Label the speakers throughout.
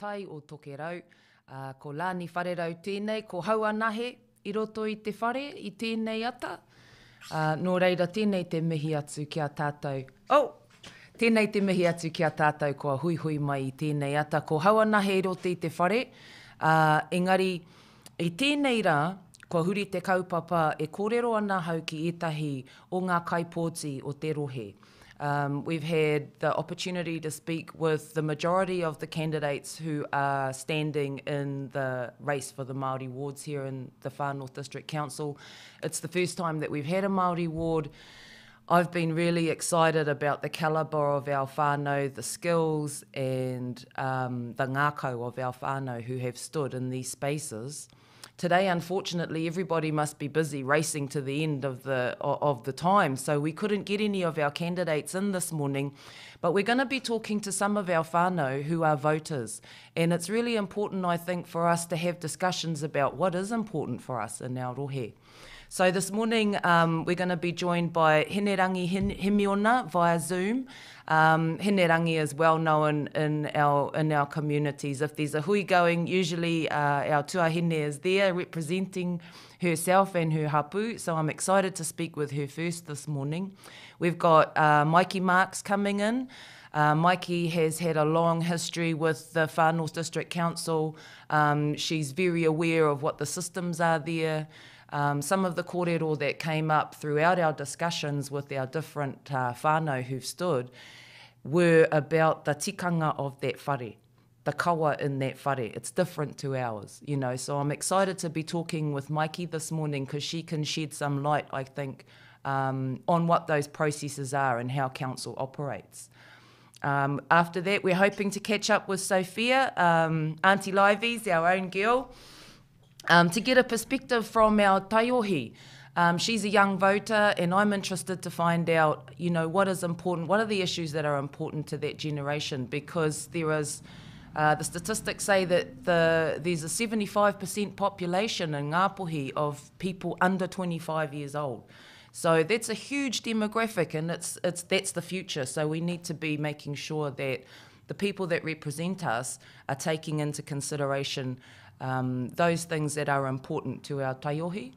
Speaker 1: Tai O Tokerau. Ko Lahni wharerau tēnei, ko hauanahe I roto I te whare, I tēnei ata. Nō reira, tēnei te mihi atu kia tātou. Tēnei te mihi atu kia tātou, kua hui hui mai I tēnei ata. Ko hauanahe I roto I te whare. Engari, I tēnei rā, kua huri te kaupapa e kōrero ana hau ki etahi o ngā kaipōti o te rohe. We've had the opportunity to speak with the majority of the candidates who are standing in the race for the Māori wards here in the Far North District Council. It's the first time that we've had a Māori ward. I've been really excited about the calibre of our whānau, the skills and the ngākau of our whānau who have stood in these spaces. Today, unfortunately, everybody must be busy racing to the end of the time, so we couldn't get any of our candidates in this morning. But we're going to be talking to some of our whānau who are voters. And it's really important, I think, for us to have discussions about what is important for us in our rohe. So this morning, we're going to be joined by Hinerangi Himiona via Zoom. Hinerangi is well known in our communities. If there's a hui going, usually our tuahine is there representing herself and her hapu. So I'm excited to speak with her first this morning. We've got Mikey Marks coming in. Mikey has had a long history with the Far North District Council. She's very aware of what the systems are there. Some of the kōrero that came up throughout our discussions with our different whānau who've stood were about the tikanga of that whare, the kawa in that whare. It's different to ours, you know. So I'm excited to be talking with Mikey this morning because she can shed some light, I think, on what those processes are and how council operates. After that, we're hoping to catch up with Sophia, Auntie Livy's, our own girl, to get a perspective from our taiohi. She's a young voter and I'm interested to find out, you know, what is important, what are the issues that are important to that generation, because there is, the statistics say that there's a 75% population in Ngāpuhi of people under 25 years old. So that's a huge demographic and that's the future. So we need to be making sure that the people that represent us are taking into consideration those things that are important to our taiohi.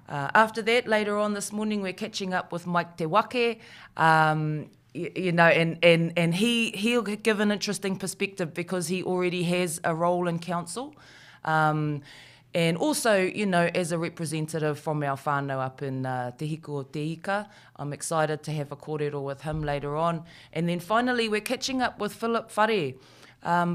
Speaker 1: After that, later on this morning, we're catching up with Mike Te Wake, you know, and he'll give an interesting perspective because he already has a role in council. And also, you know, as a representative from our whānau up in Te Hiku o Te Ika, I'm excited to have a kōrero with him later on. And then finally, we're catching up with Philip Whare.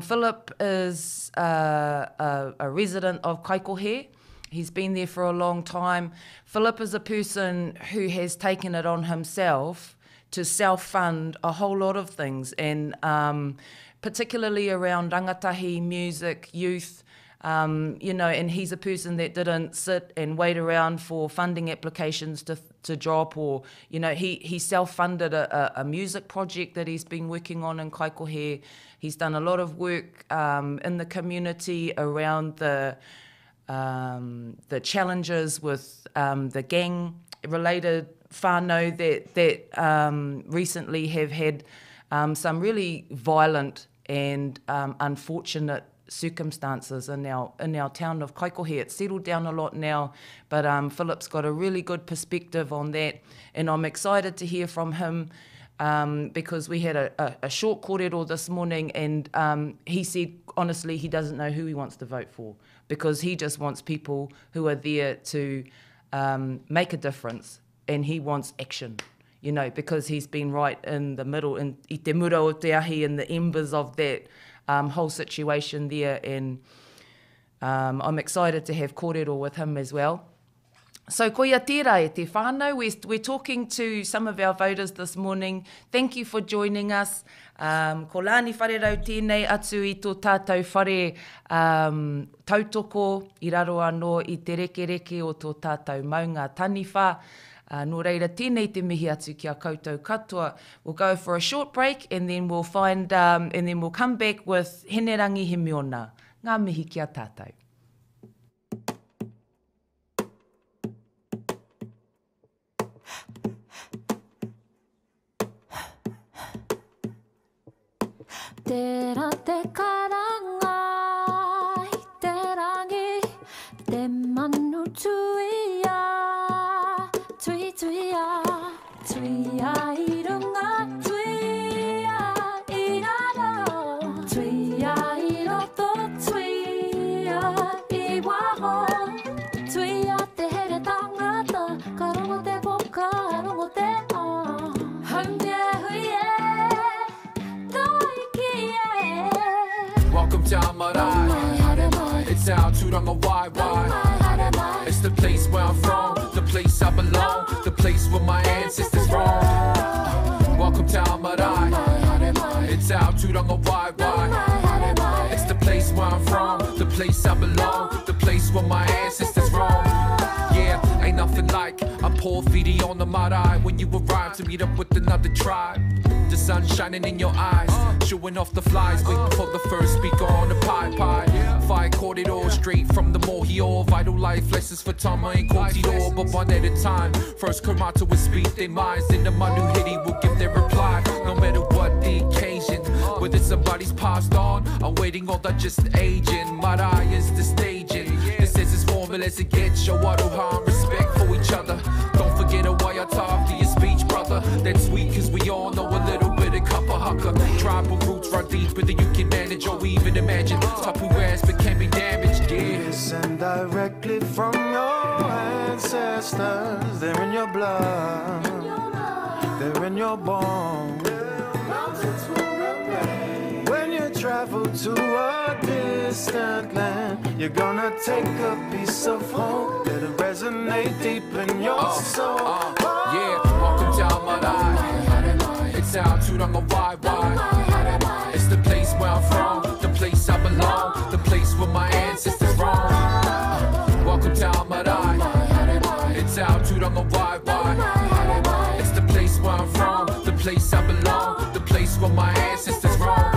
Speaker 1: Philip is a resident of Kaikohe. He's been there for a long time. Philip is a person who has taken it on himself to self-fund a whole lot of things, and particularly around rangatahi, music, youth, you know, and he's a person that didn't sit and wait around for funding applications to drop, or, you know, he self-funded a music project that he's been working on in Kaikohe. He's done a lot of work in the community around the challenges with the gang-related whānau that recently have had some really violent and unfortunate circumstances in our town of Kaikohe. It's settled down a lot now, but Philip's got a really good perspective on that, and I'm excited to hear from him because we had a short kōrero this morning, and he said, honestly, he doesn't know who he wants to vote for because he just wants people who are there to make a difference, and he wants action, you know, because he's been right in the middle, in I te mura o te ahi, in the embers of that whole situation there, and I'm excited to have kōrero with him as well. So koia tērā e te whānau, we're talking to some of our voters this morning. Thank you for joining us. Ko Lahni wharerau tēnei atu I tō tātou whare tautoko I raro anō I te rekereke o tō tātou maunga taniwha. Nō reira, tēnei te mihi atu kia koutou katoa. We'll go for a short break and then we'll come back with Hinerangi Himiona. Ngā mihi kia tātou.
Speaker 2: Tērā te karanga manu tuia, tui tuia, tuia I runga, tuia I raro, tuia I roto, tuia I waho, tuia te here tangata, ka rongo te poka, rongo te o, haunge huie, toiki e.
Speaker 3: Welcome to Māori. It's our Turanga Wai. It's the place where I'm from, the place I belong, the place where my ancestors roam. Welcome to Māori. It's our Turanga Wai. It's the place where I'm from, the place I belong, the place where my ancestors roam. Yeah, ain't nothing like a poor feedy on the marae when you arrive to meet up with another tribe. The sun shining in your eyes, showing off the flies, waiting for the first speaker on the pie. Fire caught it all straight from the Mohio. Vital life lessons for Tama and Kōtiro, but one at a time. First Karamata will speak their minds, then the Manu Hiri will give their reply. No matter what the occasion, whether somebody's passed on or waiting or they're just aging. Marae is the staging. This is as formal as it gets. Show aroha and respect for each other. Don't forget a waiata after your speech, brother. That's sweet cause we all know a little bit of kappa haka. Tribal roots run deeper than you can manage or even imagine. Tapu ass but can be damaged, yeah.
Speaker 4: Listen directly from your ancestors. They're in your blood. They're in your bones. When you travel to a distant land, you're gonna take a piece of home that'll resonate deep in your soul.
Speaker 3: Yeah, welcome to Māori. It's our Turanga Wai. It's the place where I'm from, the place I belong, the place where my ancestors roam. Welcome to Māori. It's our Turanga Wai. It's the place where I'm from, the place I belong, the place where my ancestors roam.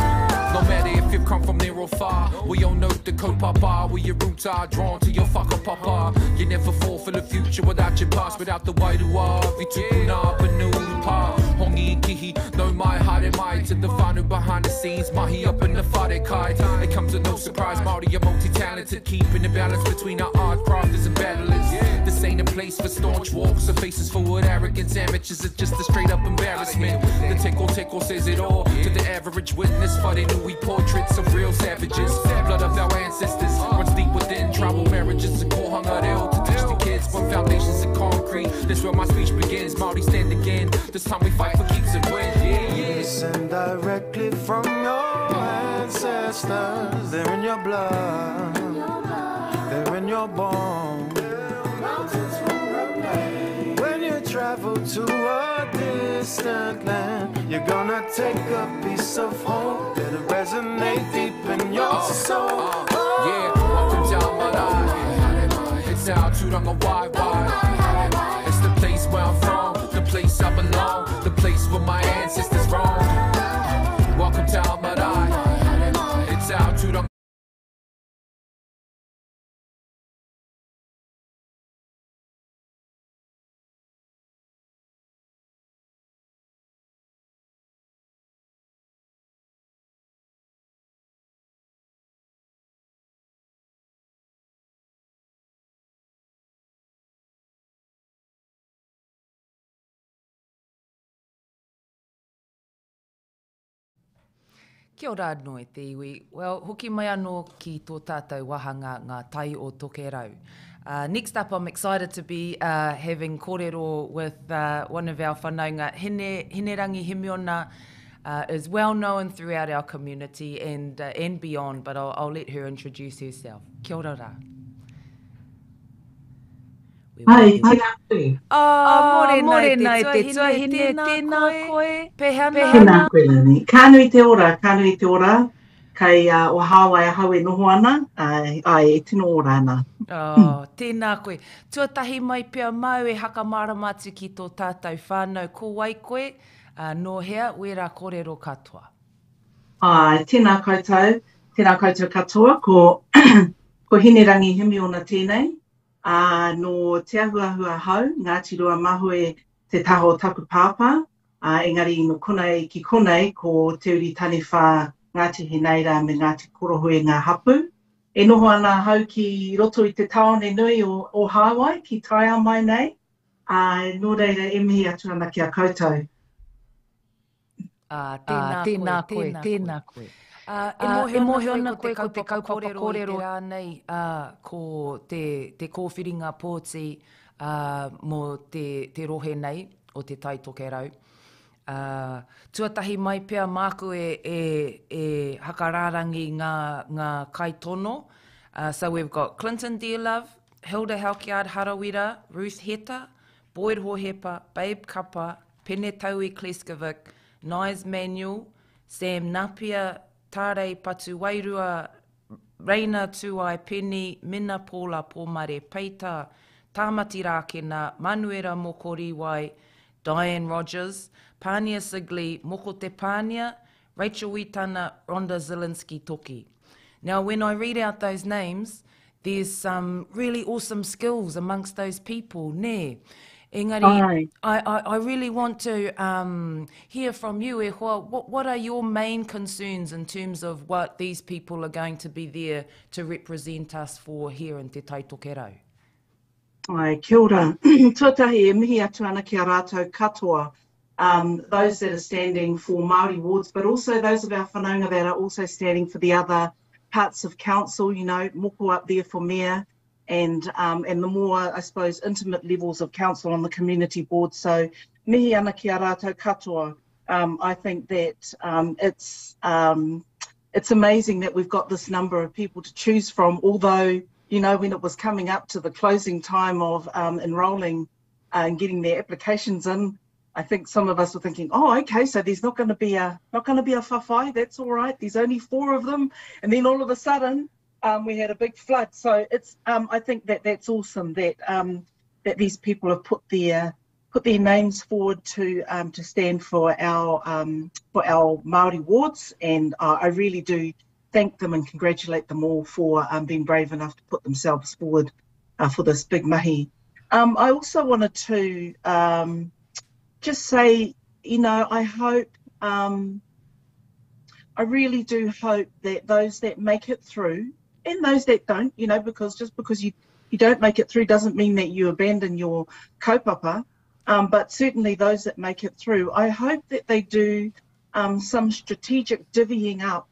Speaker 3: No matter if you've come from near or far, we all know the kaupapa, where your roots are drawn to your whakapapa. You never fall for the future without your past, without the wairua. Vitupuna, Panupa, Hongi and Kihi, no mai haere mai to the whānau behind the scenes, mahi up in the wharekai. It comes as no surprise, Māori are multi-talented, keeping the balance between our art crafters and battlers. This ain't a place for staunch walks or faces forward arrogance. Amateurs is just a straight up embarrassment. The teko says it all to the average witness, for they knew we portraits of real savages. Blood of our ancestors runs deep within tribal marriages and kohanga reo to teach the kids one foundations in concrete. This where my speech begins. Māori stand again. This time we fight for keeps and win. Yeah.
Speaker 4: Listen directly from your ancestors. They're in your blood. They're in your bones. When you travel to a distant land, you're gonna take a piece of home that'll resonate deep in your soul.
Speaker 3: Yeah, welcome to Māori. It's our Turanga Wai. It's the place where I'm from, the place I belong, the place where my ancestors roam. Welcome to Māori. It's our Turanga.
Speaker 1: Kia ora anō te iwi. Well, hoki mai anō ki tō tātou wahanga Ngā Tai O Tokerau. Next up, I'm excited to be having kōrero with one of our whanaunga. Hinerangi Himiona is well known throughout our community and beyond, but I'll let her introduce herself. Kia ora rā.
Speaker 5: Ai, tēnā koe.
Speaker 1: More nei te tuahine, tēnā koe. Pehana.
Speaker 5: Tēnā koe lani. Kānui te ora, kai o Hawaii hau e noho ana, ai e tino ora ana.
Speaker 1: Tēnā koe. Tuatahi mai pia mau e hakamārama atu ki tō tātou whānau. Ko wai koe, no hea, wera kōrero katoa.
Speaker 5: Tēnā koutou katoa, ko Hinerangi Himiona tēnei. No te ahuahua hau, Ngāti Rua Mahue te taho taku pāpā, engari no konei ki konei ko te uri tani whā Ngāti Heneira me Ngāti Korohoi ngā hapu. E noho ana hau ki roto I te taone nui o Hawaii, ki taia mai nei. Nō reira e mihi atu ana ki a koutou.
Speaker 1: Tēnā koe. E mohe ana koe ko te kaupapa kōrero rānei ko te kōwhiringa pōti mō te rohe nei o te Tai Tokerau. Tuatahi mai pia māku e hakarārangi ngā kaitono. So we've got Clinton Dearlove, Hilda Halkiard Harawira, Ruth Heta, Boyd Hohepa, Babe Kapa, Pene Taui Kleskovic, Nais Manuel, Sam Napier, Tārei Patu Wairua, Reina Tuai Penny, Mina Paula Pōmare Peita, Tāmati Rākena, Manuera Mokoriwai, Diane Rogers, Pānia Sigli, Moko Te Pānia, Rachel Witana, Rhonda Zielinski Toki. Now, when I read out those names, there's some really awesome skills amongst those people, ne? Engari, I really want to hear from you, e hoa, what are your main concerns in terms of what these people are going to be there to represent us for here in Te Tai Tokerau?
Speaker 5: Ai, kia ora. Tuatahi e mihi atu ana ki a rātou katoa. Those that are standing for Māori wards, but also those of our whanaunga that are also standing for the other parts of council, you know, moko up there for mayor, and the more, I suppose, intimate levels of council on the community board. So, mihi ana ki a rātou katoa. I think that it's amazing that we've got this number of people to choose from, although, you know, when it was coming up to the closing time of enrolling and getting their applications in, I think some of us were thinking, oh, okay, so there's not going to be a whawhai, that's all right. There's only 4 of them, and then all of a sudden we had a big flood. So it's I think that's awesome that that these people have put their names forward to stand for our Māori wards, and I really do thank them and congratulate them all for being brave enough to put themselves forward for this big mahi. I also wanted to just say, you know, I hope, I really do hope that those that make it through and those that don't, you know, because just because you don't make it through doesn't mean that you abandon your kaupapa, but certainly those that make it through, I hope that they do some strategic divvying up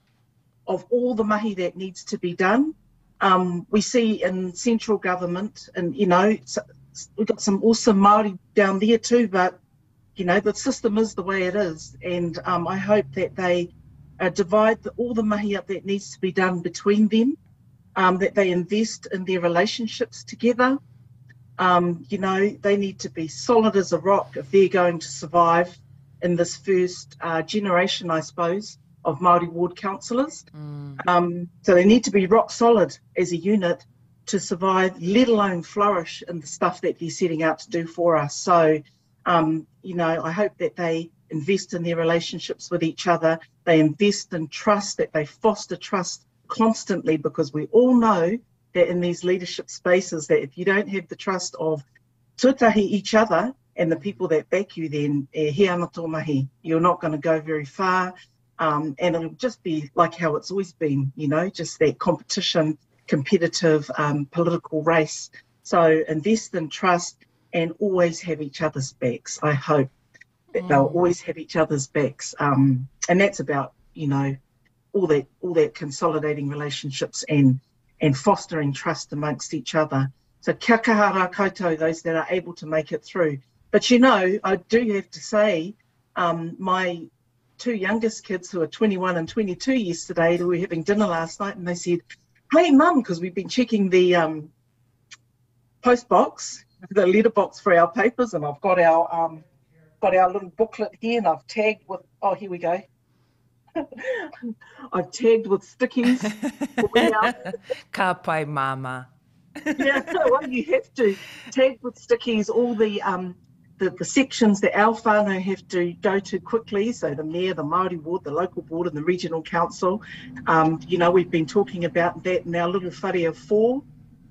Speaker 5: of all the mahi that needs to be done. We see in central government, and, you know, we've got some awesome Māori down there too, but you know, the system is the way it is, and I hope that they divide all the mahi up that needs to be done between them, that they invest in their relationships together. You know, they need to be solid as a rock if they're going to survive in this first generation, I suppose, of Māori Ward councillors. So they need to be rock solid as a unit to survive, let alone flourish in the stuff that they're setting out to do for us. So, you know, I hope that they invest in their relationships with each other. They invest in trust, that they foster trust constantly, because we all know that in these leadership spaces, that if you don't have the trust of tuatahi each other and the people that back you, then he ana tō mahi, you're not going to go very far. And it'll just be like how it's always been, you know, just that competition, competitive political race. So invest in trust and always have each other's backs. I hope that they'll always have each other's backs. And that's about, you know, all that consolidating relationships and fostering trust amongst each other. So kia kahara koutou, those that are able to make it through. But, you know, I do have to say, my 2 youngest kids, who are 21 and 22 yesterday, who were having dinner last night, and they said, hey, Mum, because we've been checking the post box, the letter box for our papers, and I've got our little booklet here, and I've tagged with, oh, here we go. I've tagged with stickies.
Speaker 1: Ka pai mama.
Speaker 5: Yeah, well, you have to tag with stickies all the sections that our whānau have to go to quickly. So the mayor, the Māori Ward, the local board, and the regional council. You know, we've been talking about that in our little whare of 4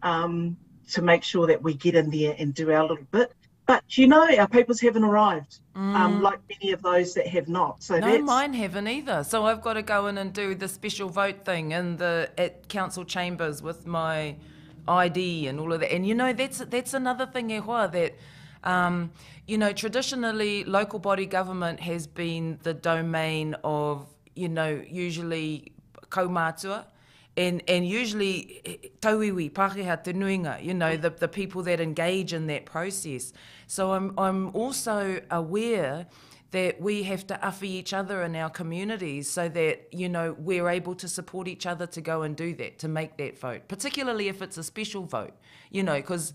Speaker 5: to make sure that we get in there and do our little bit. But, you know, our papers haven't arrived, like many of those that have not. So
Speaker 1: No, mine haven't either. So I've got to go in and do the special vote thing at council chambers with my ID and all of that. And, you know, that's another thing e hoa that, you know, traditionally local body government has been the domain of, you know, usually kaumātua. And usually tauiwi, Pākehā te nuinga, you know, the people that engage in that process. So I'm also aware that we have to awhi each other in our communities so that, you know, we're able to support each other to go and do that, to make that vote, particularly if it's a special vote, you know, because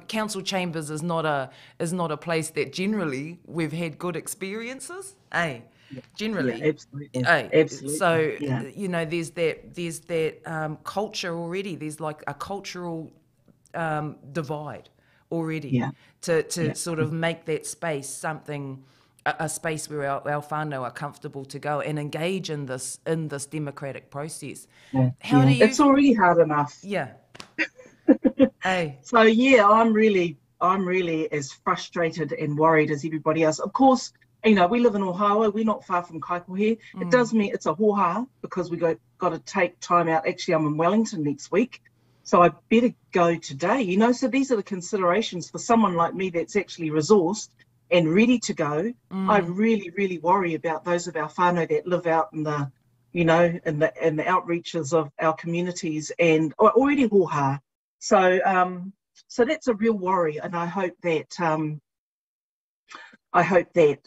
Speaker 1: council chambers is not a place that generally we've had good experiences, generally.
Speaker 5: Yeah, absolutely. Absolutely.
Speaker 1: So, you know, there's that culture already. There's like a cultural divide already to sort of make that space something, a space where our whānau are comfortable to go and engage in this democratic process. How do you...
Speaker 5: It's already hard enough.
Speaker 1: Yeah.
Speaker 5: So, yeah, I'm really as frustrated and worried as everybody else. Of course, you know, we live in Ohawa, we're not far from Kaikohe. It does mean it's a hoha because we got to take time out. Actually, I'm in Wellington next week, so I better go today, you know. So these are the considerations for someone like me that's actually resourced and ready to go. I really, really worry about those of our whānau that live out in the, you know, in the outreaches of our communities and already hoha. So, so that's a real worry, and I hope that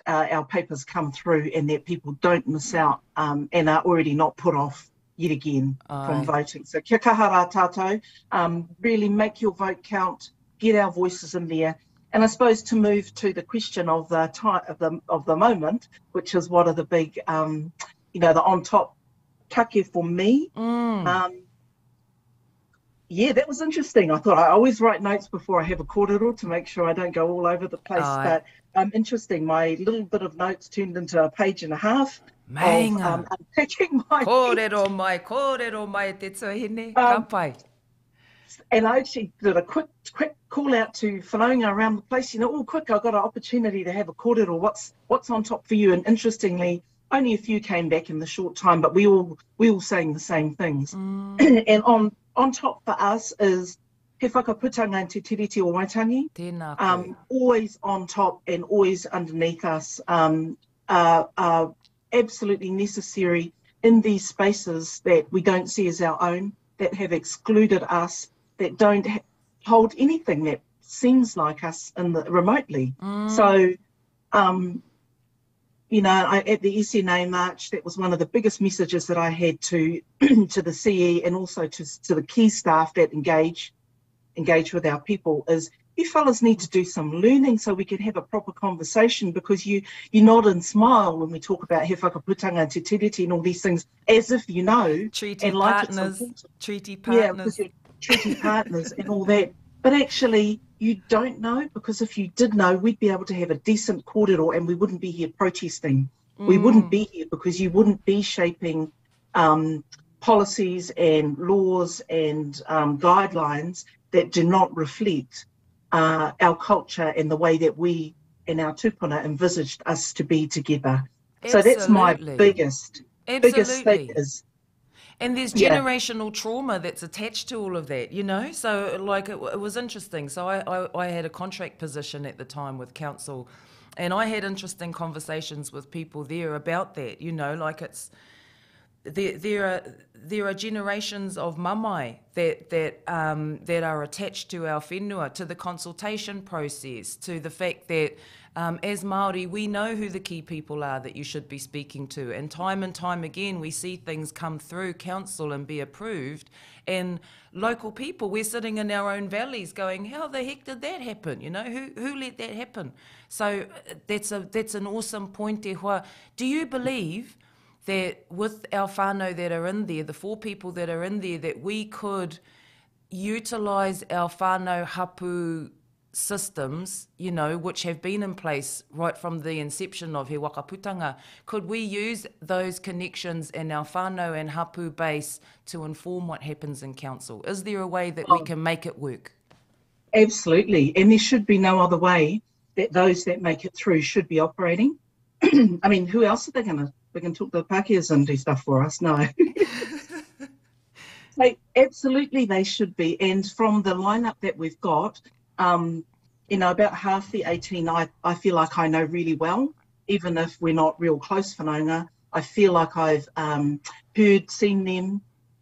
Speaker 5: our papers come through and that people don't miss out and are already not put off yet again from voting. So kia kaha rā tātou, really make your vote count, get our voices in there. And I suppose to move to the question of the time of the moment, which is what are the big, you know, the on top kake for me. Yeah, that was interesting. I thought I always write notes before I have a kōrero to make sure I don't go all over the place. But interesting, my little bit of notes turned into a page and a half of unpacking my
Speaker 1: kōrero mai te tuahine, ka pai.
Speaker 5: And I actually did a quick call out to whanaunga around the place. You know, quick, I've got an opportunity to have a kōrero. What's on top for you? And interestingly, only a few came back in the short time, but we all saying the same things. And on top for us is he whakaputanga in te tiriti o Waitangi. Always on top and always underneath us are absolutely necessary in these spaces that we don't see as our own, that have excluded us, that don't hold anything that seems like us remotely. So, you know, at the SNA March, that was one of the biggest messages that I had to the CE and also to the key staff that engage with our people is you fellas need to do some learning so we can have a proper conversation, because you nod and smile when we talk about he whakaputanga and te tiriti and all these things as if you know.
Speaker 1: Treaty partners.
Speaker 5: Yeah, because you're treaty partners and all that. But actually, you don't know, because if you did know, we'd be able to have a decent kōrero and we wouldn't be here protesting. We wouldn't be here because you wouldn't be shaping policies and laws and guidelines that do not reflect our culture and the way that we and our tupuna envisaged us to be together. Absolutely. So that's my biggest thing is.
Speaker 1: And there's generational trauma that's attached to all of that, you know? So, like, it was interesting. So I had a contract position at the time with council, and I had interesting conversations with people there about that, you know? Like, it's... There are generations of mamai that are attached to our whenua, to the consultation process, to the fact that as Māori we know who the key people are that you should be speaking to, and time again we see things come through council and be approved, and local people, we're sitting in our own valleys going, how the heck did that happen? You know, who let that happen? So that's an awesome point e hoa. Do you believe that with our whānau that are in there, the 4 people that are in there, that we could utilise our whānau hapu systems, you know, which have been in place right from the inception of he wakaputanga, could we use those connections in our whānau and hapu base to inform what happens in council? Is there a way that we can make it work?
Speaker 5: Absolutely. And there should be no other way that those that make it through should be operating. I mean, who else are they going to? They can talk to the Pākehās and do stuff for us? No. So absolutely they should be. And from the lineup that we've got, you know, about half the 18 I feel like I know really well, even if we're not real close whanaunga. I feel like I've heard, seen them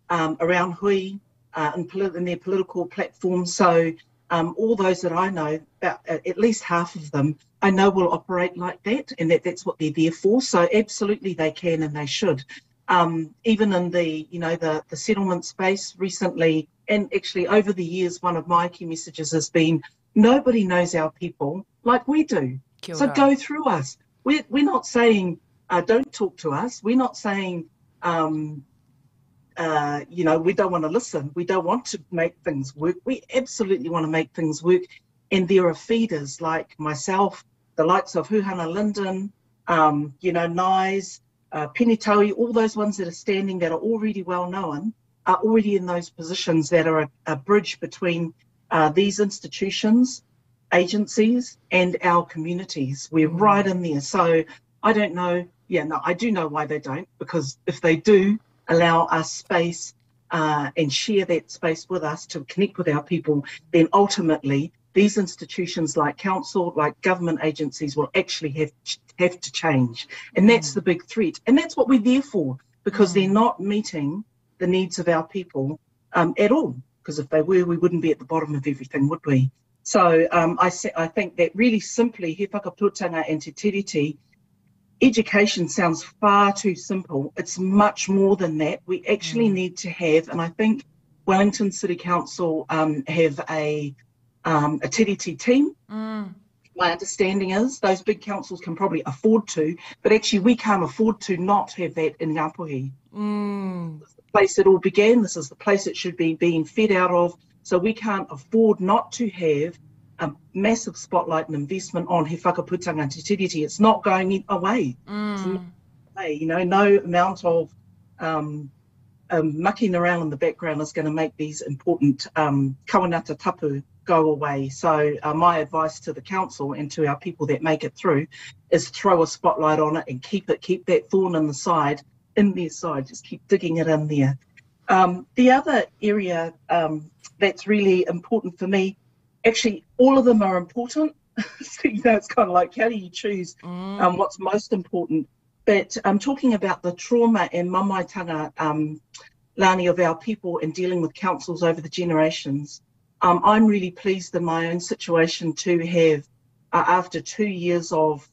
Speaker 5: around hui in their political platforms. So all those that I know, about at least half of them, I know will operate like that, and that's what they're there for. So absolutely they can and they should. Even in the, you know, the settlement space recently, and actually over the years, one of my key messages has been, nobody knows our people like we do. So go through us. We're not saying, don't talk to us. We're not saying, you know, we don't want to listen. We don't want to make things work. We absolutely want to make things work. And there are feeders like myself, the likes of Huhana Linden, you know, Nais, Penetaui, all those ones that are standing that are already well known, are already in those positions that are a bridge between these institutions, agencies, and our communities. We're right in there. So I don't know. Yeah, no, I do know why they don't, because if they do allow us space and share that space with us to connect with our people, then ultimately these institutions like council, like government agencies will actually have to change. And that's the big threat. And that's what we're there for, because they're not meeting the needs of our people at all. Because if they were, we wouldn't be at the bottom of everything, would we? So I think that really simply, he whakaputanga and te tiriti, education sounds far too simple. It's much more than that. We actually need to have, and I think Wellington City Council have a tiriti team. My understanding is those big councils can probably afford to, but actually we can't afford to not have that in Ngāpuhi. This is the place it all began. This is the place it should be being fed out of. So we can't afford not to have a massive spotlight and investment on he whakaputanga te tiriti. It's not going away. It's not away. You know, no amount of mucking around in the background is going to make these important kawanata tapu go away. So my advice to the council and to our people that make it through is throw a spotlight on it and keep that thorn in their side, just keep digging it in there. The other area that's really important for me, actually all of them are important. So, you know, it's kind of like, how do you choose what's most important? But I'm talking about the trauma and mamaitanga, Lahni, of our people and dealing with councils over the generations. I'm really pleased in my own situation to have, after 2 years of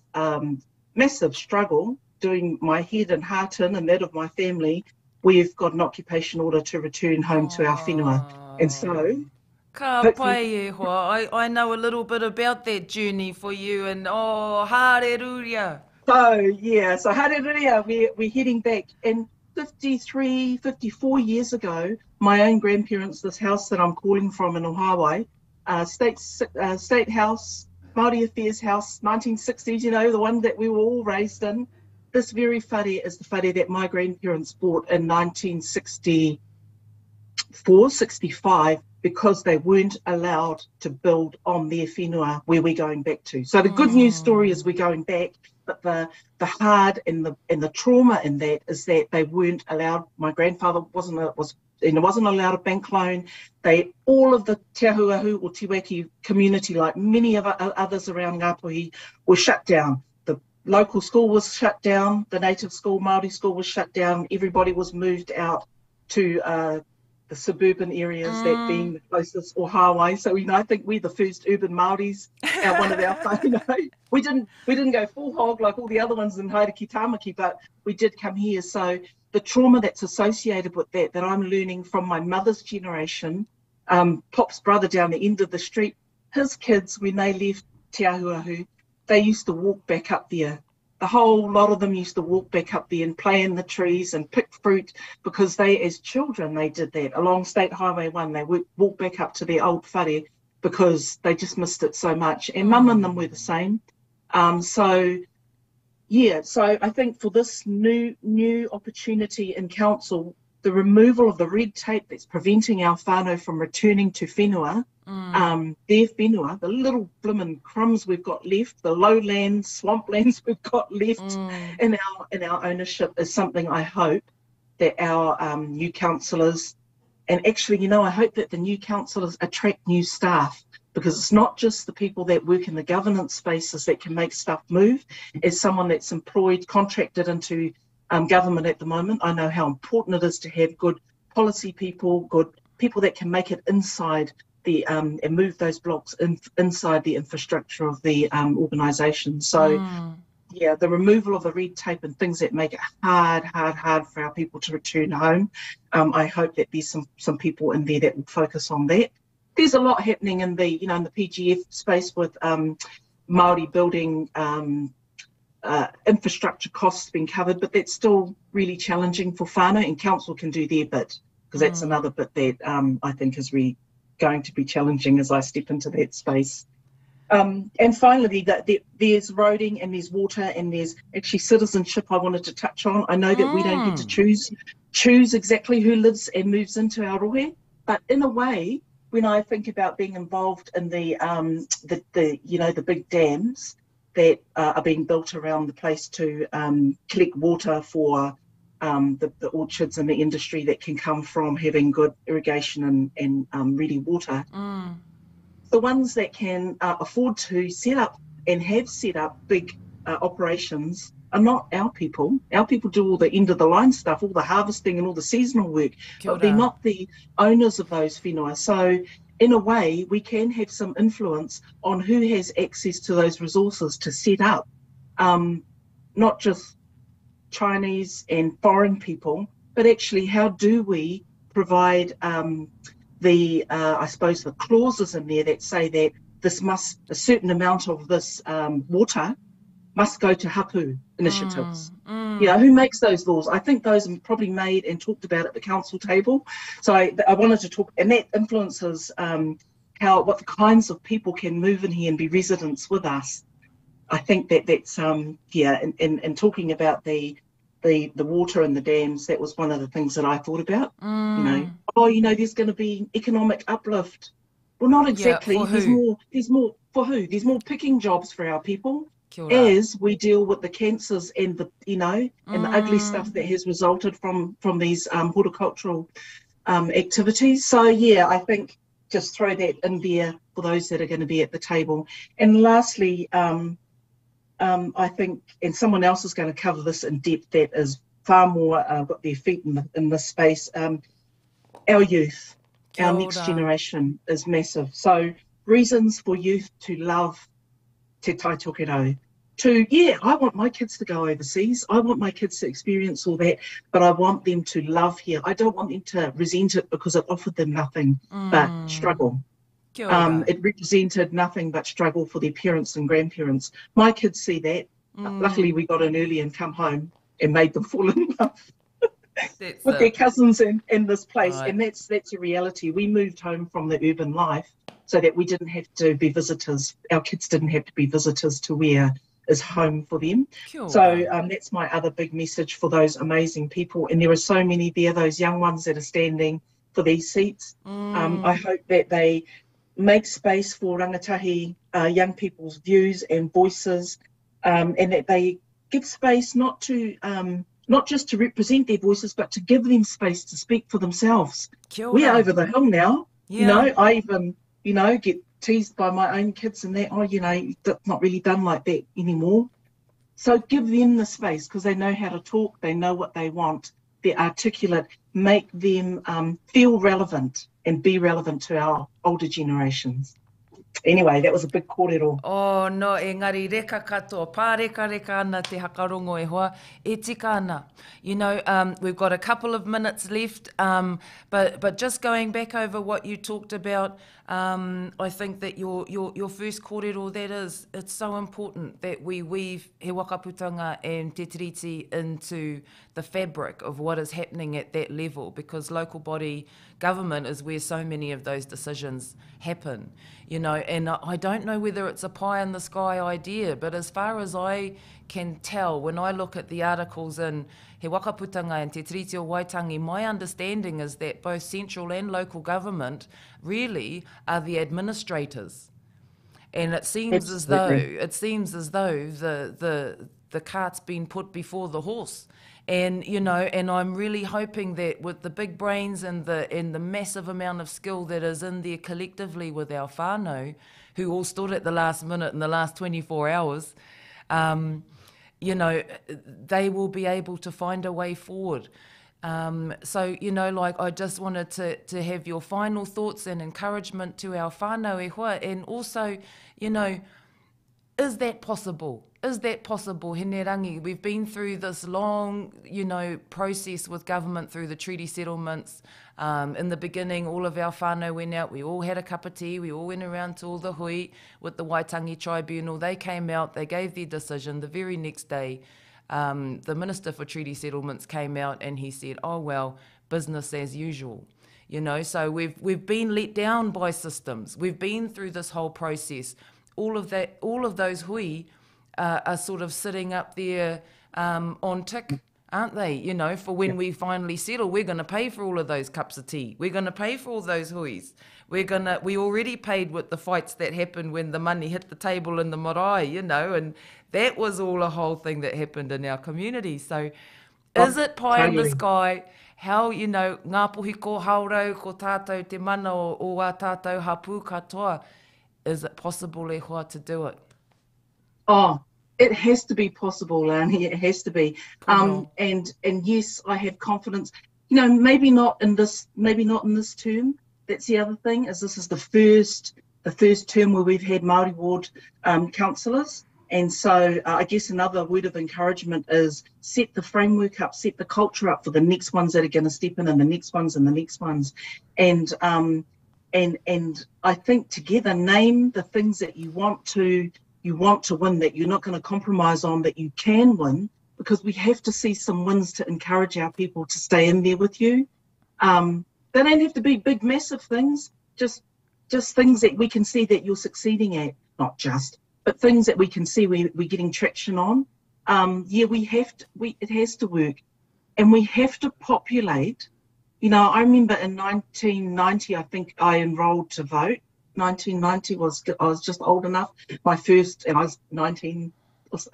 Speaker 5: massive struggle, doing my head and heart in and that of my family, we've got an occupation order to return home to our whenua. And so...
Speaker 1: Ka pai e hoa. I know a little bit about that journey for you, and hareruria.
Speaker 5: So, yeah, so hareruria, we're heading back. And 53, 54 years ago, my own grandparents, this house that I'm calling from in Ohawai, State House, Māori Affairs House, 1960s, you know, the one that we were all raised in. This very whare is the whare that my grandparents bought in 1964, 65, because they weren't allowed to build on their whenua where we're going back to. So the good news story is we're going back, but the hard and the trauma in that is that they weren't allowed. My grandfather wasn't allowed a bank loan. All of the Te Ahuahu or Te Waki community, like many of others around Ngāpuhi, were shut down. The local school was shut down. The native school, Māori school, was shut down. Everybody was moved out to the suburban areas, that being the closest, or Hawaii. So, you know, I think we're the first urban Māoris. One of our, you know, we didn't go full hog like all the other ones in Haere ki Tāmaki, but we did come here. So the trauma that's associated with that I'm learning from my mother's generation, Pop's brother down the end of the street, his kids, when they left Te Ahuahu, they used to walk back up there. The whole lot of them used to walk back up there and play in the trees and pick fruit, because they, as children, they did that. Along State Highway 1, they walked back up to their old whare because they just missed it so much. And Mum and them were the same. So I think for this new opportunity in council, the removal of the red tape that's preventing our whānau from returning to whenua Their whenua, the little blimmin' crumbs we've got left, the lowlands, swamplands we've got left in our ownership is something I hope that our new councillors, and actually, I hope that the new councillors attract new staff, because it's not just the people that work in the governance spaces that can make stuff move. As someone that's employed, contracted into government at the moment, I know how important it is to have good policy people, good people that can make it inside the and move those blocks inside the infrastructure of the organisation. So, yeah, the removal of the red tape and things that make it hard for our people to return home. I hope that there's some people in there that will focus on that. There's a lot happening in the in the PGF space with Māori building infrastructure costs being covered, but that's still really challenging for whānau, and council can do their bit, because that's another bit that I think is really going to be challenging as I step into that space. And finally, there's roading and there's water and there's actually citizenship I wanted to touch on. I know that we don't get to choose exactly who lives and moves into our rohe, but in a way, when I think about being involved in the big dams that are being built around the place to collect water for the orchards and the industry that can come from having good irrigation and ready water. The ones that can afford to set up and have set up big operations are not our people. Our people do all the end of the line stuff, all the harvesting and all the seasonal work, but they're not the owners of those whenua. So in a way, we can have some influence on who has access to those resources to set up, not just Chinese and foreign people, but actually how do we provide I suppose the clauses in there that say that a certain amount of this water must go to hapu initiatives. Who makes those laws? I think those are probably made and talked about at the council table. So I wanted to talk, and that influences what the kinds of people can move in here and be residents with us. I think that's in talking about the water and the dams, that was one of the things that I thought about. There's going to be economic uplift. Well, not exactly. There's more for who? There's more picking jobs for our people as we deal with the cancers and the and the ugly stuff that has resulted from these horticultural activities. So I think just throw that in there for those that are going to be at the table. And lastly, I think, and someone else is going to cover this in depth, that is far more got their feet in this space. Our youth, our next generation is massive. So reasons for youth to love Te Tai Tokerau. I want my kids to go overseas. I want my kids to experience all that, but I want them to love here. I don't want them to resent it because it offered them nothing but struggle. It represented nothing but struggle for their parents and grandparents. My kids see that. Luckily, we got in early and come home and made them fall in love with their cousins in this place. Right. And that's a reality. We moved home from the urban life so that we didn't have to be visitors. Our kids didn't have to be visitors to where is home for them. So that's my other big message for those amazing people. And there are so many there, those young ones that are standing for these seats. I hope that they make space for rangatahi young people's views and voices, and that they give space not just to represent their voices, but to give them space to speak for themselves. We're over the hill now. I even get teased by my own kids and that, that's not really done like that anymore. So give them the space, because they know how to talk, they know what they want, they're articulate, make them feel relevant and be relevant to our older generations. Anyway, that was a big kōrero.
Speaker 1: Oh, no, engari reka katoa, pāreka ana te hakarongo e hoa, e tika ana. We've got a couple of minutes left, but just going back over what you talked about, I think that your first kōrero, it's so important that we weave he wakaputanga and te tiriti into the fabric of what is happening at that level, because local body government is where so many of those decisions happen, and I don't know whether it's a pie in the sky idea, but as far as I can tell, when I look at the articles in He Wakaputanga and Te Tiriti o Waitangi, my understanding is that both central and local government really are the administrators. And it seems
Speaker 5: Absolutely.
Speaker 1: as though the cart's been put before the horse. And and I'm really hoping that with the big brains and the massive amount of skill that is in there collectively with our whānau, who all stood at the last minute in the last 24 hours, they will be able to find a way forward. So, I just wanted to have your final thoughts and encouragement to our whānau e hoa, and also, is that possible? Is that possible? Hene rangi, we've been through this long, process with government through the treaty settlements. In the beginning, all of our whānau went out. We all had a cup of tea. We all went around to all the hui with the Waitangi Tribunal. They came out. They gave their decision. The very next day, the Minister for Treaty Settlements came out and he said, oh, well, business as usual. So we've been let down by systems. We've been through this whole process. All of those hui are sort of sitting up there on tick, aren't they? For when we finally settle, we're going to pay for all of those cups of tea. We're going to pay for all those huis. We already paid with the fights that happened when the money hit the table in the marae, and that was all a whole thing that happened in our community. So is it pie in the sky? How, ngā pohi ko haurau, ko tātou te mana o a tātou hapu katoa, is it possible e hoa to do it?
Speaker 5: Oh, it has to be possible, Lahni. It has to be. And yes, I have confidence. Maybe not in this term. That's the other thing, is this is the first term where we've had Māori Ward councillors. And so I guess another word of encouragement is set the framework up, set the culture up for the next ones that are going to step in, and the next ones and the next ones. And I think together name the things that you want to win, that you're not going to compromise on, that you can win, because we have to see some wins to encourage our people to stay in there with you. They don't have to be big, massive things, just things that we can see that you're succeeding at, but things that we can see we're getting traction on. It has to work, and we have to populate. I remember in 1990, I think I enrolled to vote. 1990 I was just old enough. My first, and I was 19,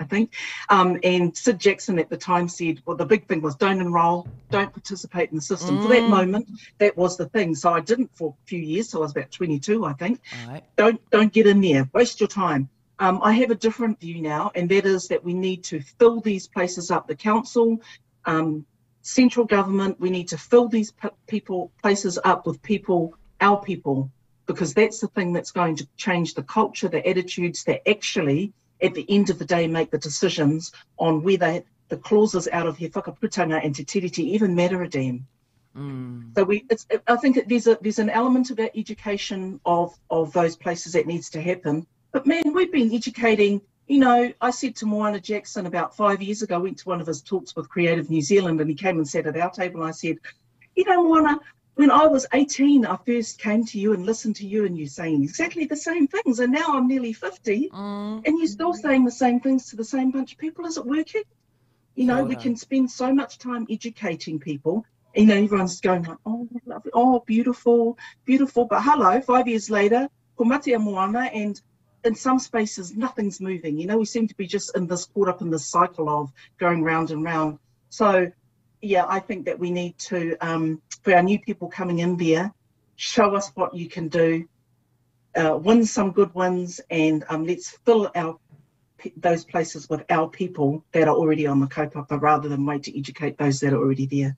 Speaker 5: I think. And Sid Jackson at the time said, well, the big thing was don't enroll, don't participate in the system. For that moment, that was the thing. So I didn't for a few years. So I was about 22, I think. Right. Don't get in there. Waste your time. I have a different view now, and that is that we need to fill these places up. The council, central government, we need to fill these places up with people, our people, because that's the thing that's going to change the culture, the attitudes that actually, at the end of the day, make the decisions on whether the clauses out of He Whakaputanga and Te Tiriti even matter a damn. So I think there's an element about education of those places that needs to happen. But man, we've been educating. I said to Moana Jackson about 5 years ago, I went to one of his talks with Creative New Zealand, and he came and sat at our table, and I said, Moana, when I was 18, I first came to you and listened to you, and you saying exactly the same things, and now I'm nearly 50, and you're still saying the same things to the same bunch of people. Is it working? We can spend so much time educating people. Everyone's going like, oh, lovely, oh, beautiful, beautiful. But hello, 5 years later, ko matia moana, and in some spaces, nothing's moving. We seem to be just caught up in this cycle of going round and round. So, yeah, I think that we need to, for our new people coming in there, show us what you can do, win some good wins, and let's fill those places with our people that are already on the kaupapa, rather than wait to educate those that are already there.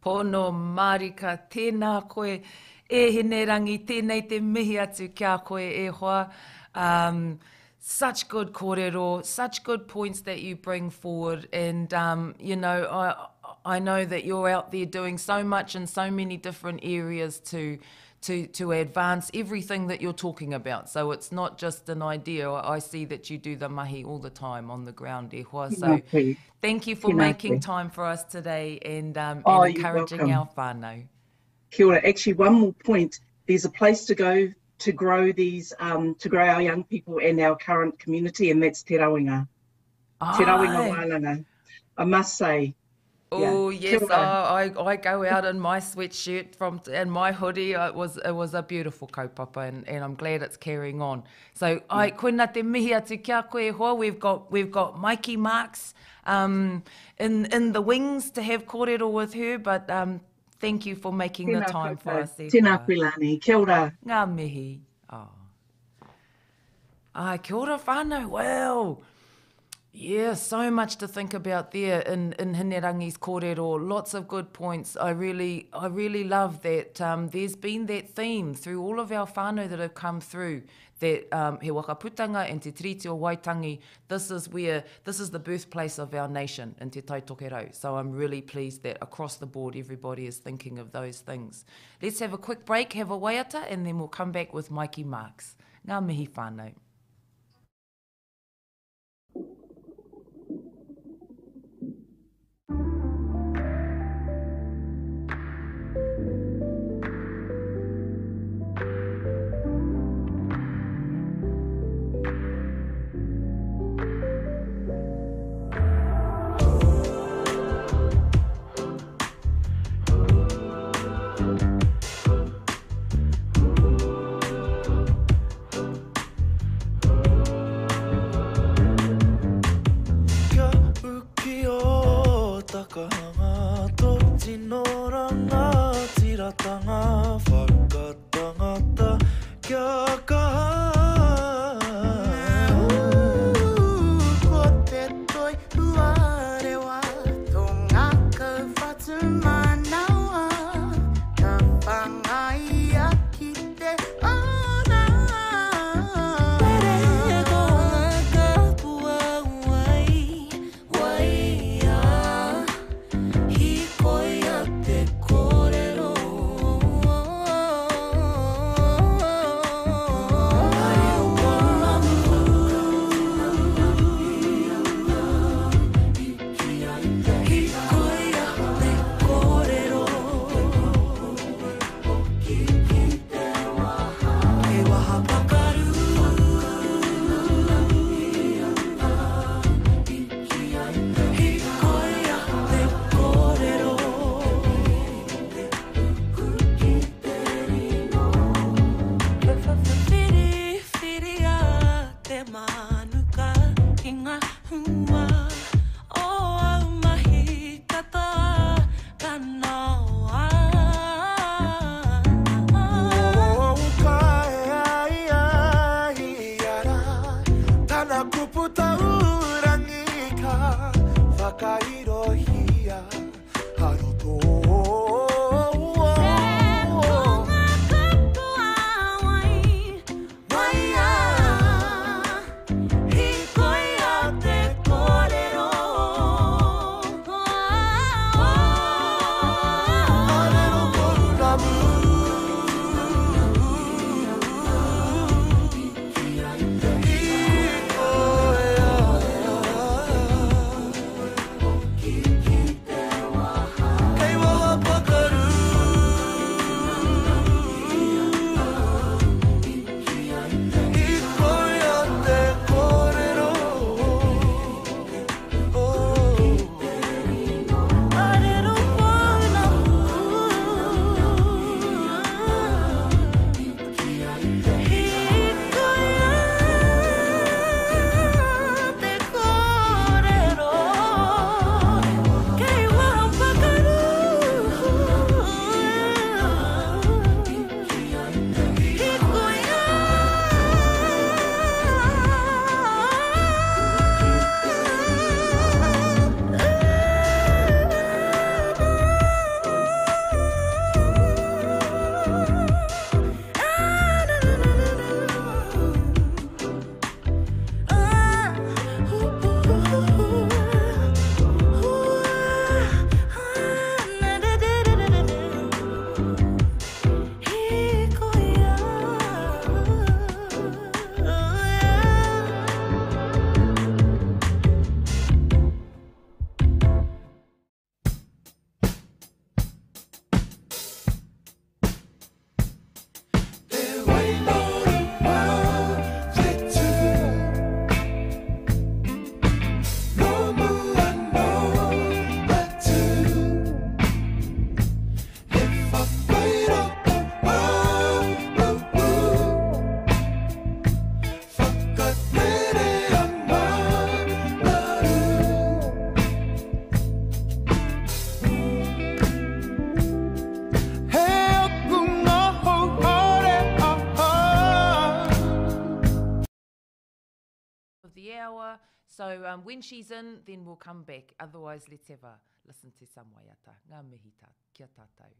Speaker 1: Pono marika, tēnā koe, hene rangi, tēnei te mihi atu kia koe e hoa. Such good kōrero, such good points that you bring forward, and I know that you're out there doing so much in so many different areas to advance everything that you're talking about. So it's not just an idea. I see that you do the mahi all the time on the ground, e hoa. So thank you for making time for us today and encouraging our whānau.
Speaker 5: Kia ora. Actually, one more point. There's a place to go to grow to grow our young people and our current community, and that's Te Rawinga. Te Rawinga Wānanga. I must say,
Speaker 1: Oh yes,
Speaker 5: Kia ora.
Speaker 1: I go out in my sweatshirt and my hoodie. It was a beautiful kaupapa, and I'm glad it's carrying on. So koina te mihi atu kia koe hoa. We've got Mikey Marks in the wings to have kōrero with her, but thank you for making the time for us.
Speaker 5: Tēnā koe Lahni, kia ora.
Speaker 1: Ngā mihi. Oh. Ai, kia ora whānau, wow. Yeah, so much to think about there in Hinerangi's kōrero. Lots of good points. I really love that there's been that theme through all of our whānau that have come through, that he wakaputanga and te tiriti o Waitangi, this is the birthplace of our nation in Te Tai Tokerau. So I'm really pleased that across the board everybody is thinking of those things. Let's have a quick break, have a waiata, and then we'll come back with Mikey Marks. Ngā mihi whānau.
Speaker 2: Kore
Speaker 1: the hour. So when she's in, then we'll come back. Otherwise, let's have a listen to some waiata. Ngā mihi tā, kia tātou.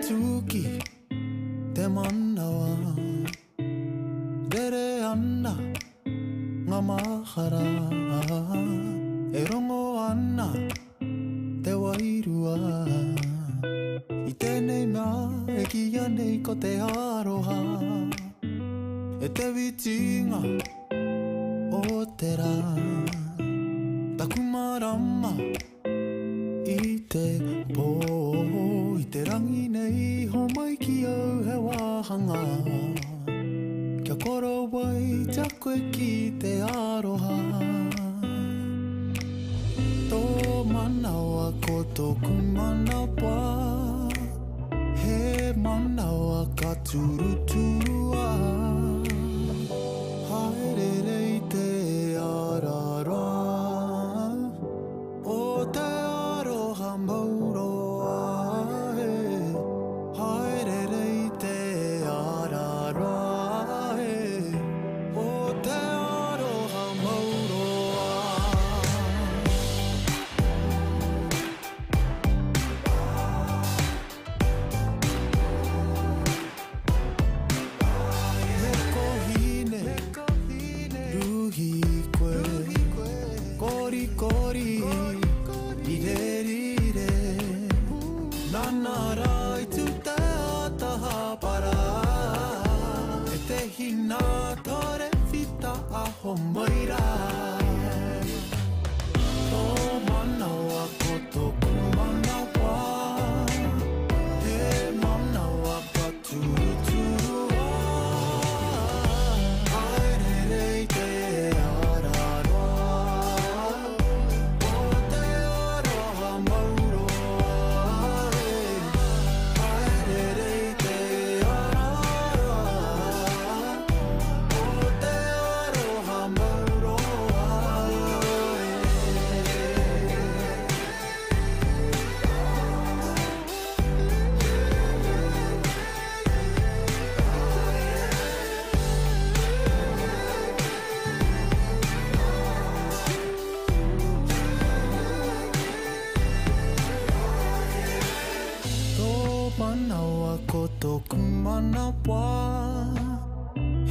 Speaker 4: Tuki, te manawa, rere ana, ngā mahara, e rongo ana, te wairua. I tēnei mea, e kia nei ko te aroha, e te witinga o te rā. Taku marama, I te pō, I te rangi nei, ho mai ki au he wāhanga. Kia koro wai, tia koe ki te aroha. Tō manawa ko tōku manawa, he manawa ka turuturua. Haere i te arara, o te aroha mauroa, he. Haere i te arara, he, o te aroha mauroa. He kohine, ruhi koe, kori kori, rire rire, nana rai tu te ataha para, e te hina tore whita aho maira. Tō manawa ko tōku manawa, he manawa ka turuturua. Haere i te arara, o te aroha mauroa, he. Haere i te arara, o te aroha mauroa, he. Tō manawa ko tōku manawa,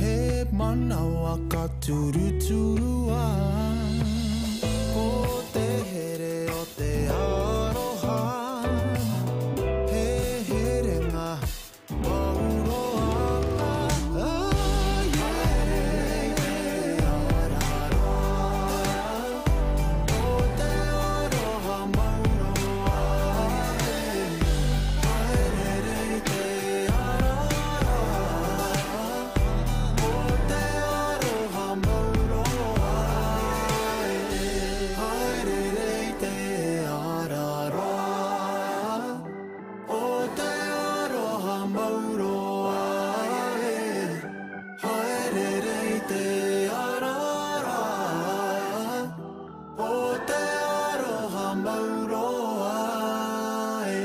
Speaker 4: he manawa ka turuturua. Ko te here o te aroha, he herenga mauroa. Haere i te arara, o te aroha mauroa, he. Haere i te arara, o te aroha mauroa, he. Haere i te arara, o te aroha mauroa, he. Haere i te arara, o te aroha mauroa, he.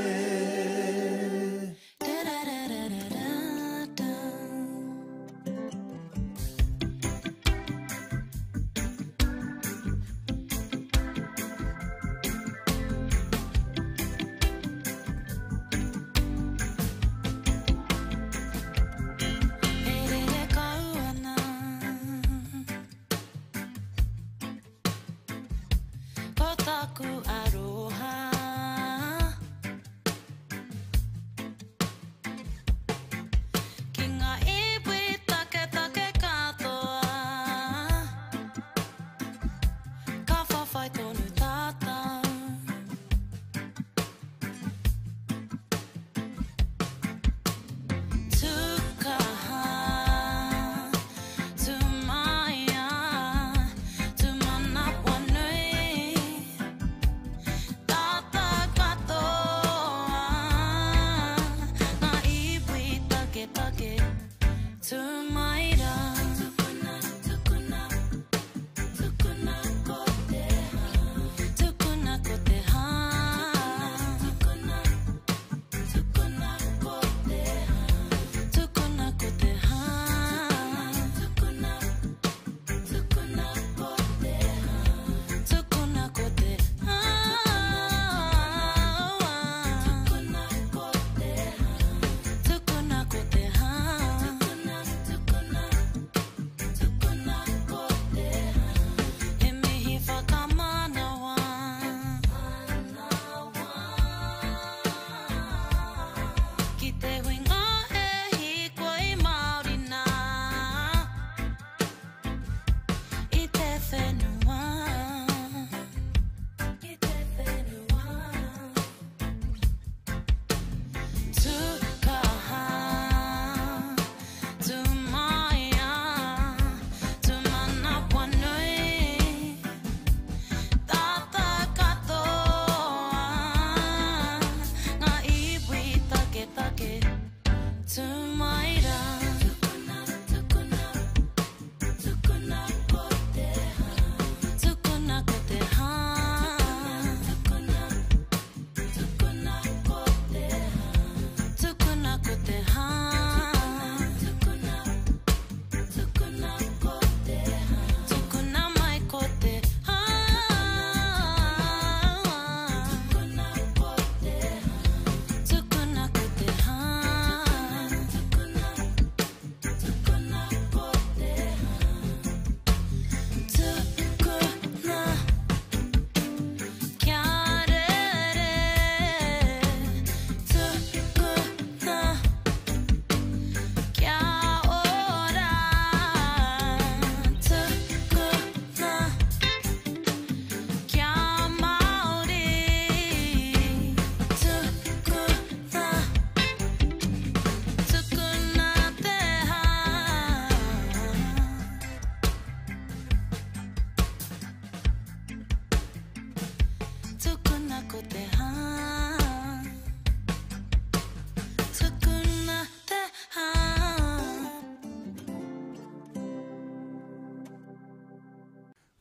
Speaker 2: Erere kauana, ko taku aroha, ki ngā iwi take take katoa, ka whawhai tonu tātou. Tukaha, tumaya, tumana wanui,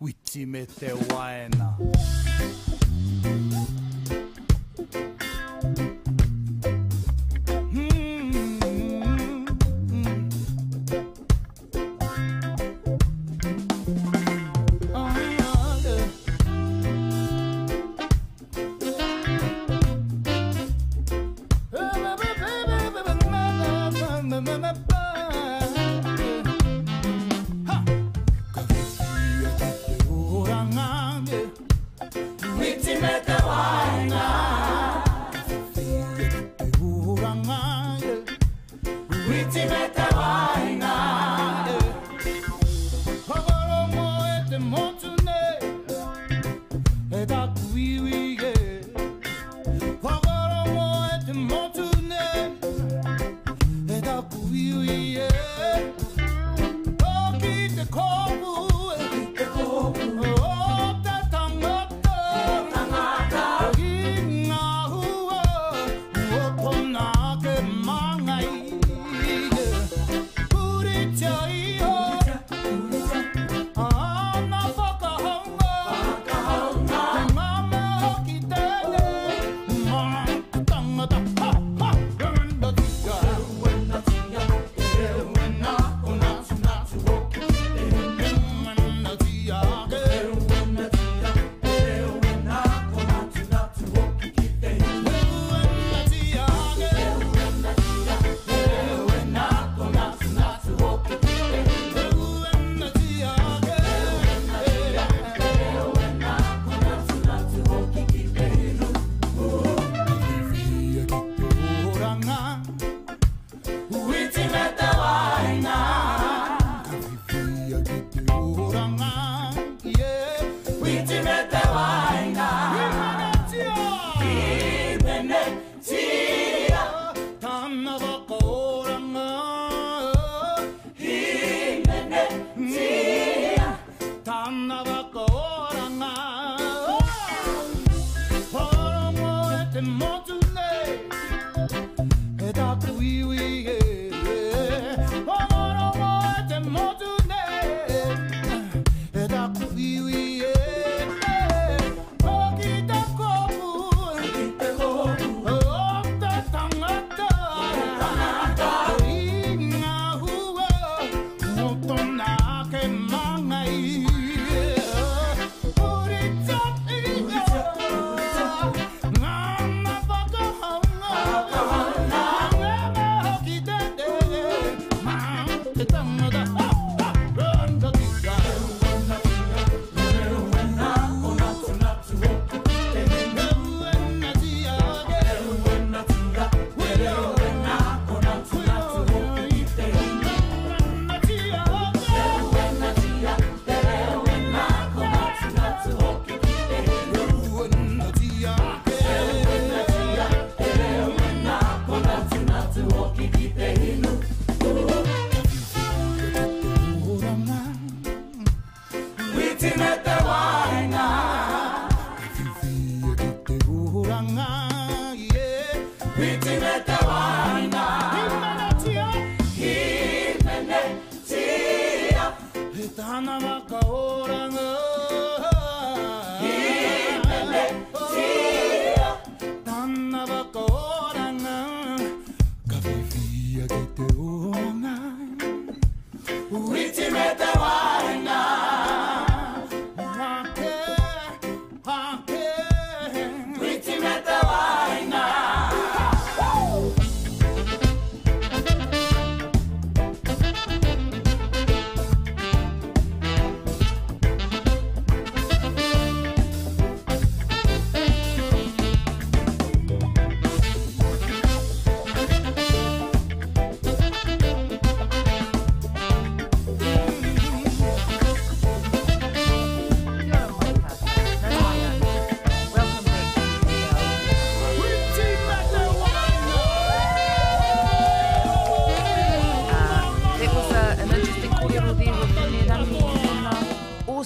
Speaker 6: witi me te waena.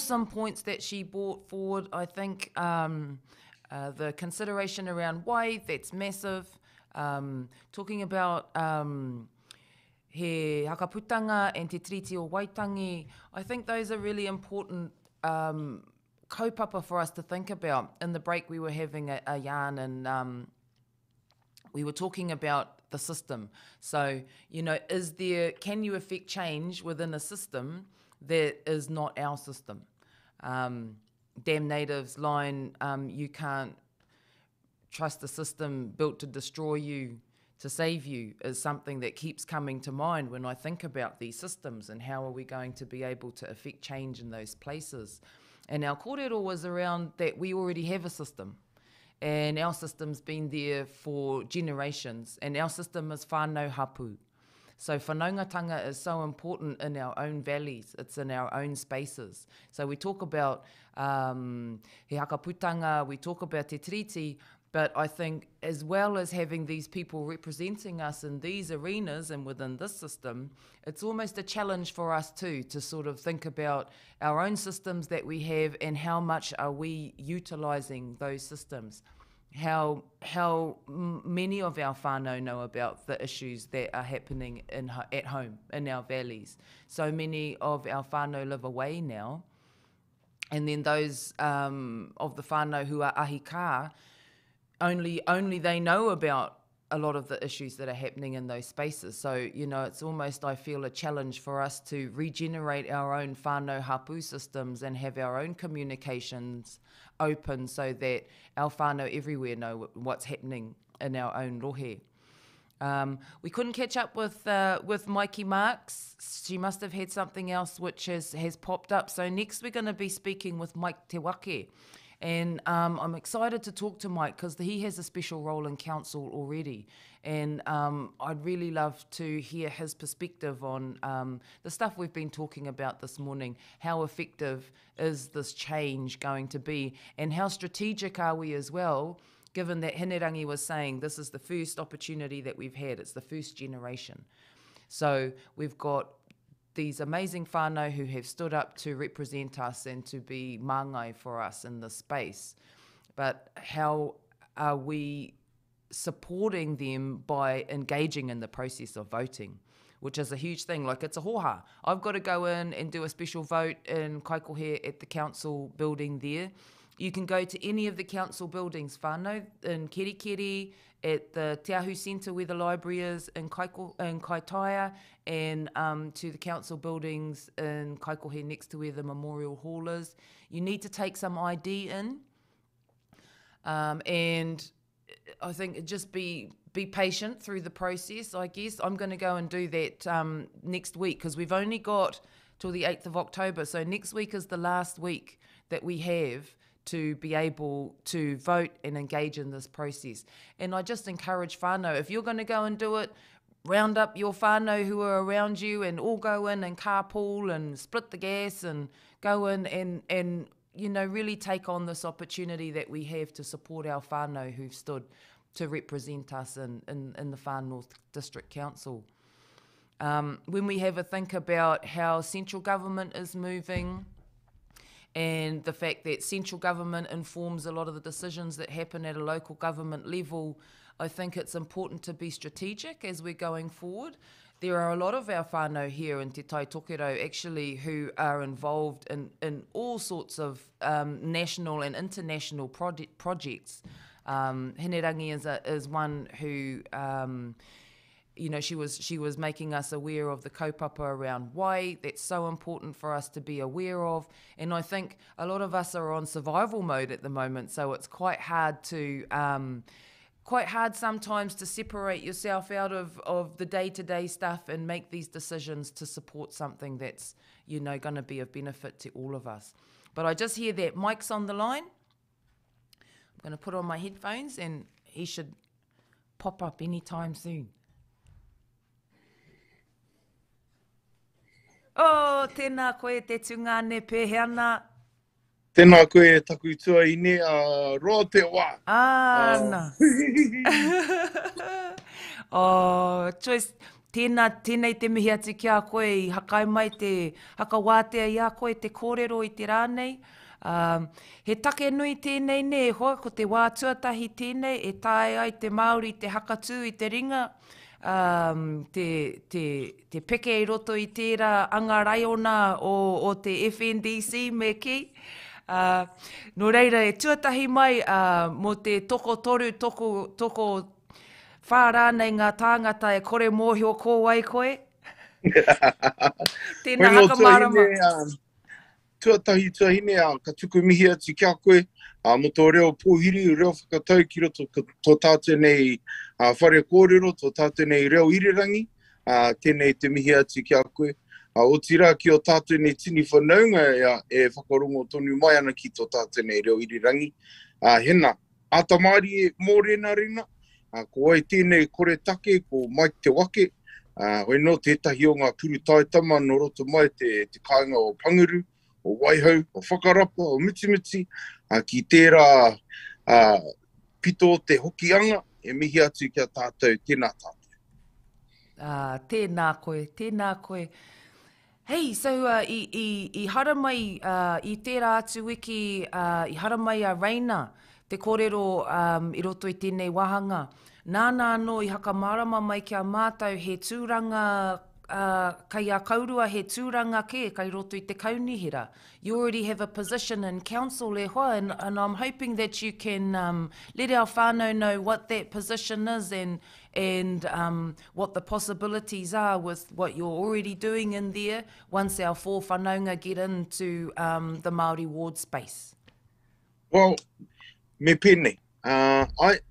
Speaker 1: Some points that she brought forward. I think the consideration around why, that's massive. Talking about he hakaputanga and te tiriti o waitangi, I think those are really important kaupapa for us to think about. In the break, we were having a yarn, and we were talking about the system. So, you know, can you affect change within a system that is not our system? Damn Natives line, you can't trust the system built to destroy you, to save you, is something that keeps coming to mind when I think about these systems and how are we going to be able to affect change in those places. And our kōrero was around that we already have a system, and our system's been there for generations, and our system is whānau hapu. So whanaungatanga is so important in our own valleys, it's in our own spaces. So we talk about he hakaputanga, we talk about te tiriti, but I think as well as having these people representing us in these arenas and within this system, it's almost a challenge for us too to sort of think about our own systems that we have and how much are we utilising those systems. How many of our whānau know about the issues that are happening at home, in our valleys. So many of our whānau live away now. And then those of the whānau who are ahika, only they know about a lot of the issues that are happening in those spaces. So, you know, it's almost, I feel, a challenge for us to regenerate our own whānau hapu systems and have our own communications open so that our whānau everywhere know what's happening in our own rohe. We couldn't catch up with Mikey Marks. She must have had something else which has popped up. So next we're going to be speaking with Mike Te Wake. And I'm excited to talk to Mike because he has a special role in council already. And I'd really love to hear his perspective on the stuff we've been talking about this morning. How effective is this change going to be? And how strategic are we as well, given that Hinerangi was saying this is the first opportunity that we've had. It's the first generation. So we've got these amazing whānau who have stood up to represent us and to be māngai for us in this space. But how are we supporting them by engaging in the process of voting, which is a huge thing. Like, it's a hoha. I've got to go in and do a special vote in Kaikohe at the council building there. You can go to any of the council buildings, whānau, in Kerikeri, at the Te Ahu Centre where the library is, in Kaitaia, and to the council buildings in Kaikohe next to where the Memorial Hall is. You need to take some ID in, and I think just be patient through the process, I guess. I'm going to go and do that next week because we've only got till the 8th of October. So next week is the last week that we have to be able to vote and engage in this process. And I just encourage whānau, if you're going to go and do it, round up your whānau who are around you and all go in and carpool and split the gas and go in and you know, really take on this opportunity that we have to support our whānau who've stood to represent us in the Far North District Council. When we have a think about how central government is moving, and the fact that central government informs a lot of the decisions that happen at a local government level, I think it's important to be strategic as we're going forward. There are a lot of our whānau here in Ngā Tai O Tokerau actually who are involved in all sorts of national and international projects. Hinerangi is one who you know, she was making us aware of the kaupapa around wai. That's so important for us to be aware of. And I think a lot of us are on survival mode at the moment, so it's quite hard sometimes to separate yourself out of the day-to-day stuff and make these decisions to support something that's, you know, going to be of benefit to all of us. But I just hear that Mike's on the line. I'm going to put on my headphones and he should pop up anytime soon. Oh, tēnā koe te tungane pēheana.
Speaker 7: Tēnā koe taku tua ine roa te wā.
Speaker 1: Nā. Oh, Joyce, tēnei te mihi atu ki a koe I hakai mai te hakawātea I a koe te kōrero I te rānei. He take nui tēnei ne hoa, ko te wā tuatahi tēnei, e tae ai te Māori te hakatū I te ringa. te peke i roto i tērā anga raiona o te FNDC me ki. No reira, e tuatahi mai mo te toko toru, toko whārānei ngā tāngata e kore mōhio ko wai koe. Tēnā haka marama.
Speaker 7: Tuatahine, ka tuku mihi atu kia koe, mo tō reo pōhiri, reo whakatau ki roto tō tātou nei whare kōrero, tō tātou nei reo irirangi, tēnei te mihi atu kia koe. O tira ki o tātou nei tini whanaunga e whakarongo tonu mai ana ki tō tātou nei reo irirangi. Hena, ata Māori e mōrena rena, ko ai tēnei kore take, ko mai te wake, hoi no tētahi o ngā puru taitama no roto mai te kāinga o Panguru, o Waihau, o Whakarapa, o Mitimuti, ki tērā pito te hokianga, e mihi atu kia tātou, tēnā tātou.
Speaker 1: Tēnā koe. Hei, so i hara mai i tērā atu wiki, i hara mai a Reina, te kōrero i roto i tēnei wahanga. Nāna anō i haka marama mai kia mātou he tūranga, kai a kaurua he tūranga ke, kai roto i te kaunihira. You already have a position in council e hoa, and I'm hoping that you can let our whānau know what that position is and what the possibilities are with what you're already doing in there once our four whanaunga get into the Māori Ward space.
Speaker 7: Well, me pene.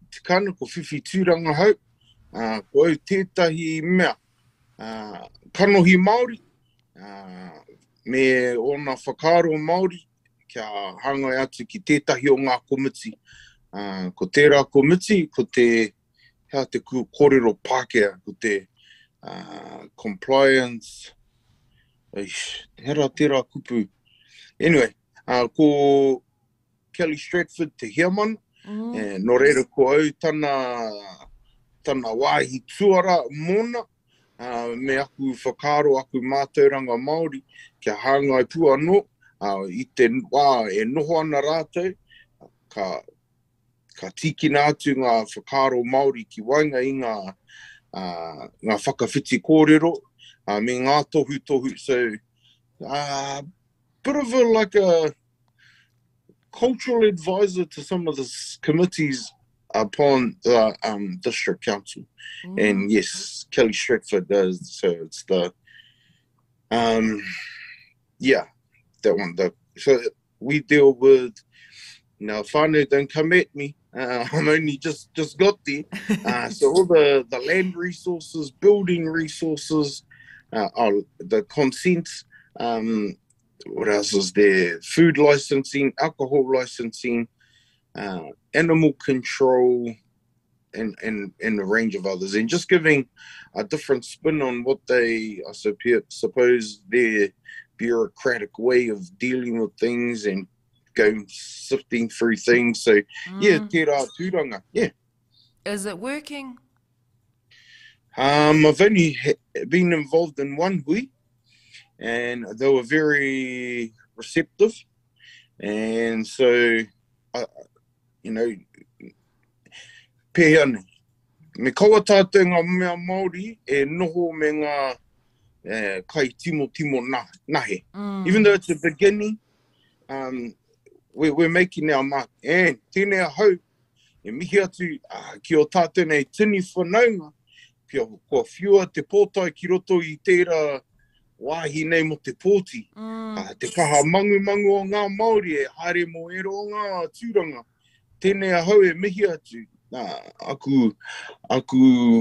Speaker 7: Te kāna ko whiwhi tūranga hau, ko au tētahi mea, kanohi Māori, me ona whakaro Māori, kia hangai atu ki tētahi o ngā komiti. Ko tērā komiti, ko te kōrero Pākehā, ko te compliance, hera tērā kupu. Anyway, ko Kelly Stratford te hiamana, no reira ko au tana wāhi tuara mona, me aku whakaro aku mātauranga Māori, kia hāngai pu anō, i te wā e noho ana rātou, ka tikina atu ngā whakaro Māori ki wainga i ngā whakawhiti kōrero, me ngā tohu. So, bit of a cultural advisor to some of the committees upon the district council. And yes, Kelly Stratford does. So it's the, that one. So we deal with, now whānau don't come at me. I'm only just got there. So all the land resources, building resources, the consent, what else is there? Food licensing, alcohol licensing, animal control, and a range of others. And just giving a different spin on what I suppose their bureaucratic way of dealing with things and sifting through things. So, tērā tūranga, yeah.
Speaker 1: Is it working?
Speaker 7: I've only been involved in one hui, and they were very receptive. And so, pēhea nei. Me kaua tātou ngā mea Māori e noho me ngā kai timo nahe. Even though it's the beginning, we're making our mark. And tēnei hau, e mihi atu ki o tātou nei tini whanaunga, kua whiua te pōtai ki roto i tērā wāhi nei mo te pōti. Te kaha mangu o ngā Māori e haere mo ero o ngā tūranga. Tēnei hau e mihi atu. Aku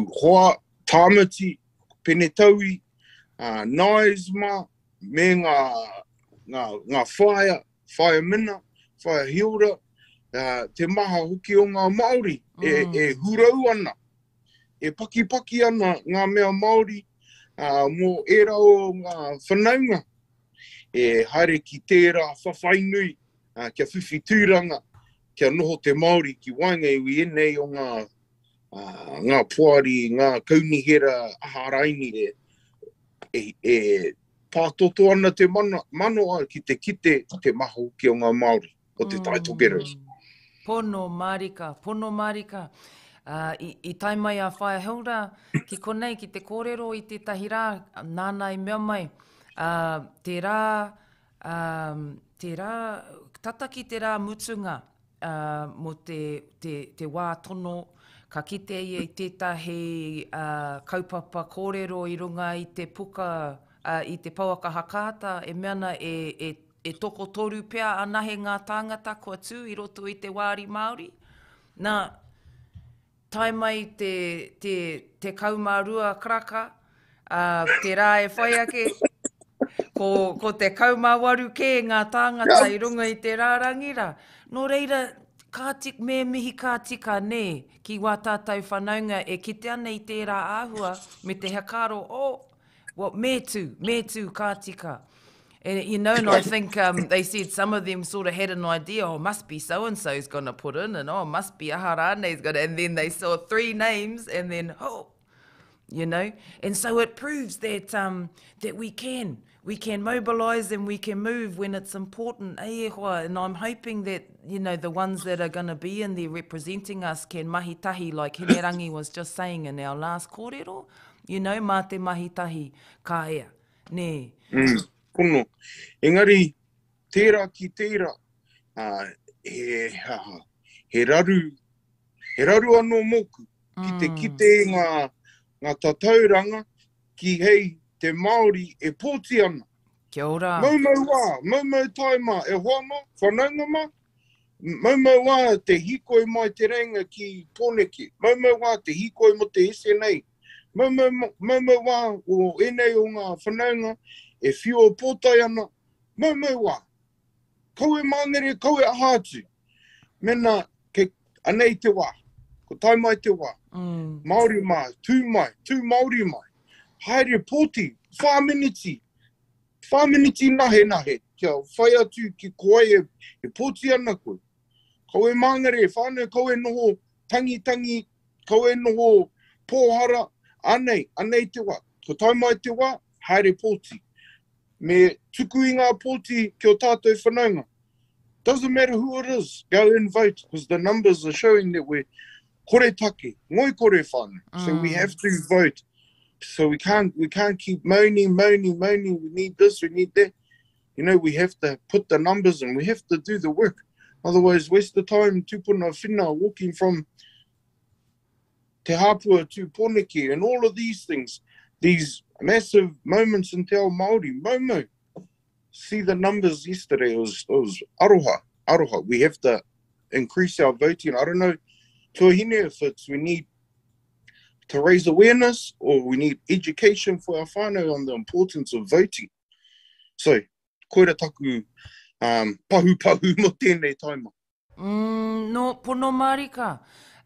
Speaker 7: hoa, tāmati, penetaui, naisma, me ngā whaia mina, whaia hiora, te maha hoki o ngā Māori, e hurau ana, e paki ana ngā mea Māori, mō era o ngā whanaunga, e haere ki tērā whawhainui, kia whiwhi tūranga, kia noho te Māori ki wainga iwi enei o ngā puari, ngā kaunihera aharaini e pātoto ana te manoa ki te kite te maho ki o ngā Māori o te Tai Tokerau.
Speaker 1: Pono marika. I tai mai a whae haura, ki konei, ki te kōrero i tētahi rā, nāna i mea mai, te rā, tataki te rā mutunga mo te wā tono, ka kite ia i tētahi kaupapa kōrero i runga i te puka, i te pauaka hakata, e meana e toko toru pea anahe ngā tāngata kua tū i roto i te wāri Māori. Nā, tai mai te kaumārua kraka, te rā e whai ake, ko te kaumāwaru ke ngā tāngata i runga i te rārangira. Nō reira, me mihi kā tika ne, ki wā tātou whanaunga e kite ana i tērā āhua, me te hakaro, me tū kā tika. And, you know, and I think they said some of them sort of had an idea, must be so-and-so's going to put in, and must be Aharane's going to, and then they saw 3 names, and then, you know. And so it proves that that we can mobilise and we can move when it's important. And I'm hoping that, you know, the ones that are going to be in there representing us can mahitahi, like Hinerangi was just saying in our last kōrero, you know, mā te mahitahi ka ea, ne.
Speaker 7: Kono. Engari, tērā ki tērā, he raru anō moku, ki te ngā tatauranga, ki hei te Māori e pōti ana.
Speaker 1: Kia ora.
Speaker 7: Maumau taima e hoana, whanaunga ma, maumau wā te hikoi mai te reinga ki Pōneke, maumau wā te hikoi mo te ese nei, maumau wā o enei o ngā whanaunga, e whio pōtai ana, maumau wā. Kaue māngere, kaue ahātu. Mena, ke anei te wā, ko tai mai te wā. Māori mai, tū Māori mai. Haere pōti, whāminiti nahe, kia whai atu ki koe e pōti ana koe. Kaue māngere, whānau, kaue noho tangi, kaue noho pōhara, anei te wā. Ko tai mai te wā, haere pōti. Me tuku i ngā pōti ki o tātou whanaunga. Doesn't matter who it is, go and vote, because the numbers are showing that we're kore take, ngoi kore whānau. So we have to vote. So we can't keep moaning, we need this, we need that. You know, we have to put the numbers and we have to do the work. Otherwise, waste the time tupuna whina, walking from Te Hapua to Pōneke and all of these things, these massive moments in Te Ao Māori. Momo. See the numbers yesterday, it was aroha. We have to increase our voting. I don't know, Tuahine, if it's we need to raise awareness or we need education for our whānau on the importance of voting. So, koira taku pahu mo tēnei taima.
Speaker 1: No, pono marika.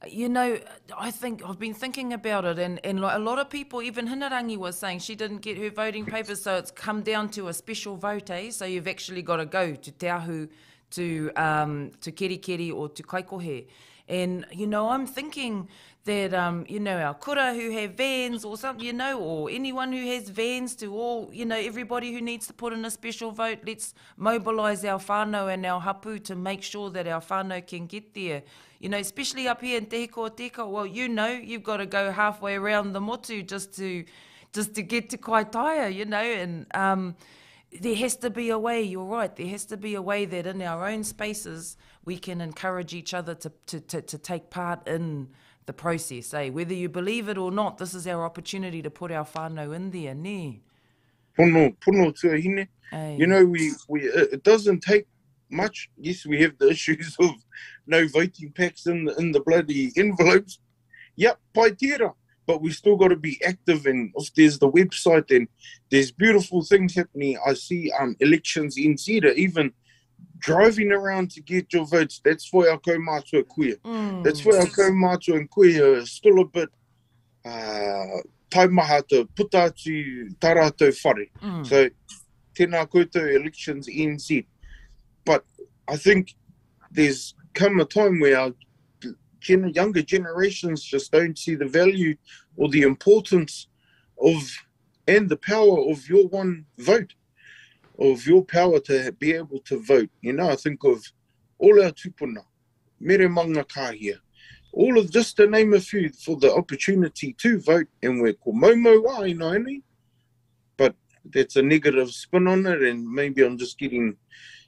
Speaker 1: You know, I think I've been thinking about it, and a lot of people, even Hinerangi was saying she didn't get her voting papers, so it's come down to a special vote, eh? So you've actually got to go to Te Ahu, to Kerikeri or to Kaikohe. And, you know, I'm thinking that, you know, our kura who have vans or something, you know, or anyone who has vans to all, you know, everybody who needs to put in a special vote, let's mobilise our whānau and our hapu to make sure that our whānau can get there. You know, especially up here in Te Hiko o Teka, well, you know, you've got to go halfway around the motu just to get to Kaitaia, you know, and there has to be a way, you're right, there has to be a way that in our own spaces we can encourage each other to take part in the process, eh? Whether you believe it or not, this is our opportunity to put our whānau in there, ne?
Speaker 7: Pono tuahine. You know, we it doesn't take much. Yes, we have the issues of no voting packs in the bloody envelopes. Yep, pai tērā. But we still got to be active, and if there's the website and there's beautiful things happening. I see elections in Zeta, even driving around to get your votes. That's for our kaumātua kuia. That's for our kaumātua and kuia still a bit taimaha to puta atu tarātou whare. So, tēnā koutou elections NZ. But I think there's come a time where our younger generations just don't see the value or the importance of and the power of your one vote, of your power to be able to vote. You know, I think of all our tupuna, mere manga kahia, all of just to name a few, for the opportunity to vote, and we're ko momo wa, you know, but that's a negative spin on it, and maybe I'm just getting,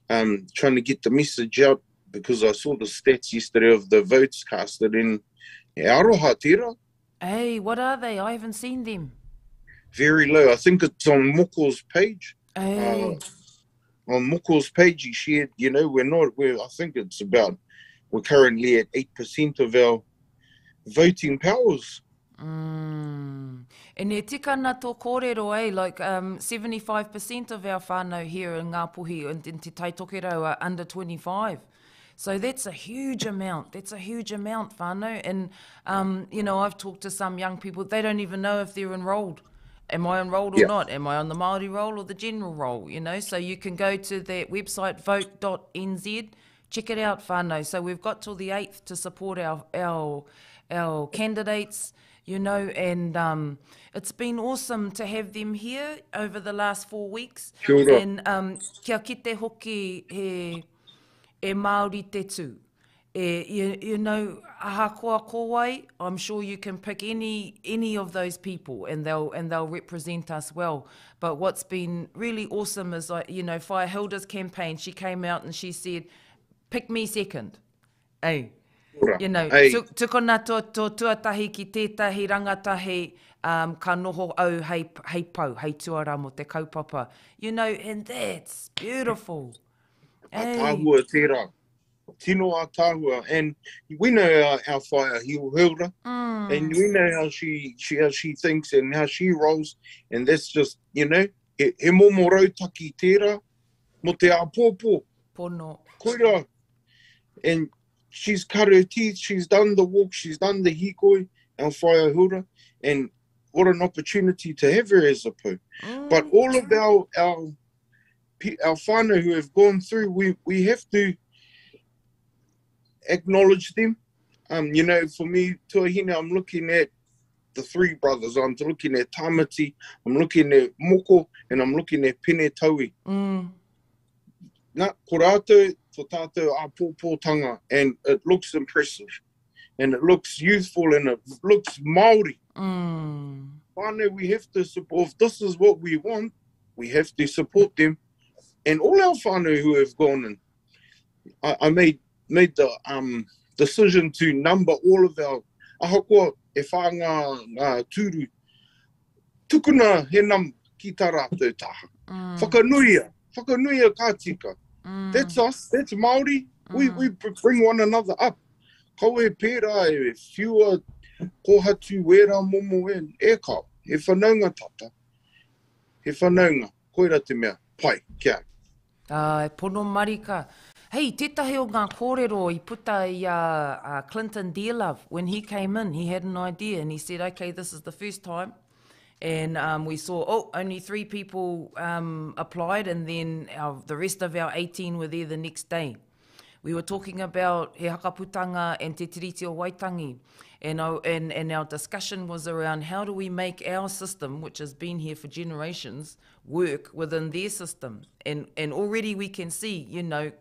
Speaker 7: trying to get the message out, because I saw the stats yesterday of the votes casted in Aroha Tera.
Speaker 1: Hey, what are they? I haven't seen them.
Speaker 7: Very low. I think it's on Moko's page.
Speaker 1: Hey.
Speaker 7: On Moko's page, he shared, you know, I think it's about, we're currently at 8% of our voting powers.
Speaker 1: E ne tikana tō kōrero, eh? Like 75% of our whānau here in Ngāpuhi and in Te Tai Tokerau are under 25. So that's a huge amount. That's a huge amount, whānau. And, you know, I've talked to some young people, they don't even know if they're enrolled. Am I enrolled or not? Am I on the Māori roll or the general roll? You know, so you can go to their website, vote.nz, check it out, whānau. So we've got till the 8th to support our candidates, you know, and it's been awesome to have them here over the last 4 weeks.
Speaker 7: Kia ora.
Speaker 1: And kia kite hoki e Māori te tū. You know, ahakoa kōwai, I'm sure you can pick any of those people and they'll represent us well. But what's been really awesome is, like, you know, Whaia Hilda's campaign, she came out and she said, pick me second. Hey. You know, tukona tō tuatahi ki tētahi rangatahi ka noho au hei pau, hei tuara mo te kaupapa. You know, and that's beautiful.
Speaker 7: Hey. Tāhua tērā. Tino a tāhua. And we know our Whaia Hilda, and we know how she thinks and how she rolls, and that's just, you know, he momo rautaki tērā mo te apōpō.
Speaker 1: Pono.
Speaker 7: Koira. And she's cut her teeth, she's done the walk, she's done the hikoi, our Whaia Hilda, and what an opportunity to have her as a pō. But all of our whānau who have gone through, we have to acknowledge them. You know, for me, tuahine, I'm looking at the three brothers. I'm looking at Tamati, I'm looking at Moko, and I'm looking at Pene Taui. Nā, ko rātou, tō tātou āpōpōtanga, and it looks impressive, and it looks youthful, and it looks Māori. Whānau, we have to support. If this is what we want, we have to support them. And all our whānau who have gone in, I made the decision to number all of our ahakoa e whāngā tūru. Tukuna he nam ki tā rātou taha. Whakanuia kātika. That's us, that's Māori. We bring one another up. Kau e pērā e whiua kohatu wera momo e kau. He whanaunga tata. He whanaunga. Koira te mea. Pai, kia.
Speaker 1: Pono marika. Hey, tētahi o ngā kōrero I puta I Clinton Dearlove. When he came in, he had an idea and he said, okay, this is the first time. And we saw, only 3 people applied, and then the rest of our 18 were there the next day. We were talking about he hakaputanga and te tiriti o Waitangi. And our discussion was around how do we make our system, which has been here for generations, work within their system. And already we can see, you know,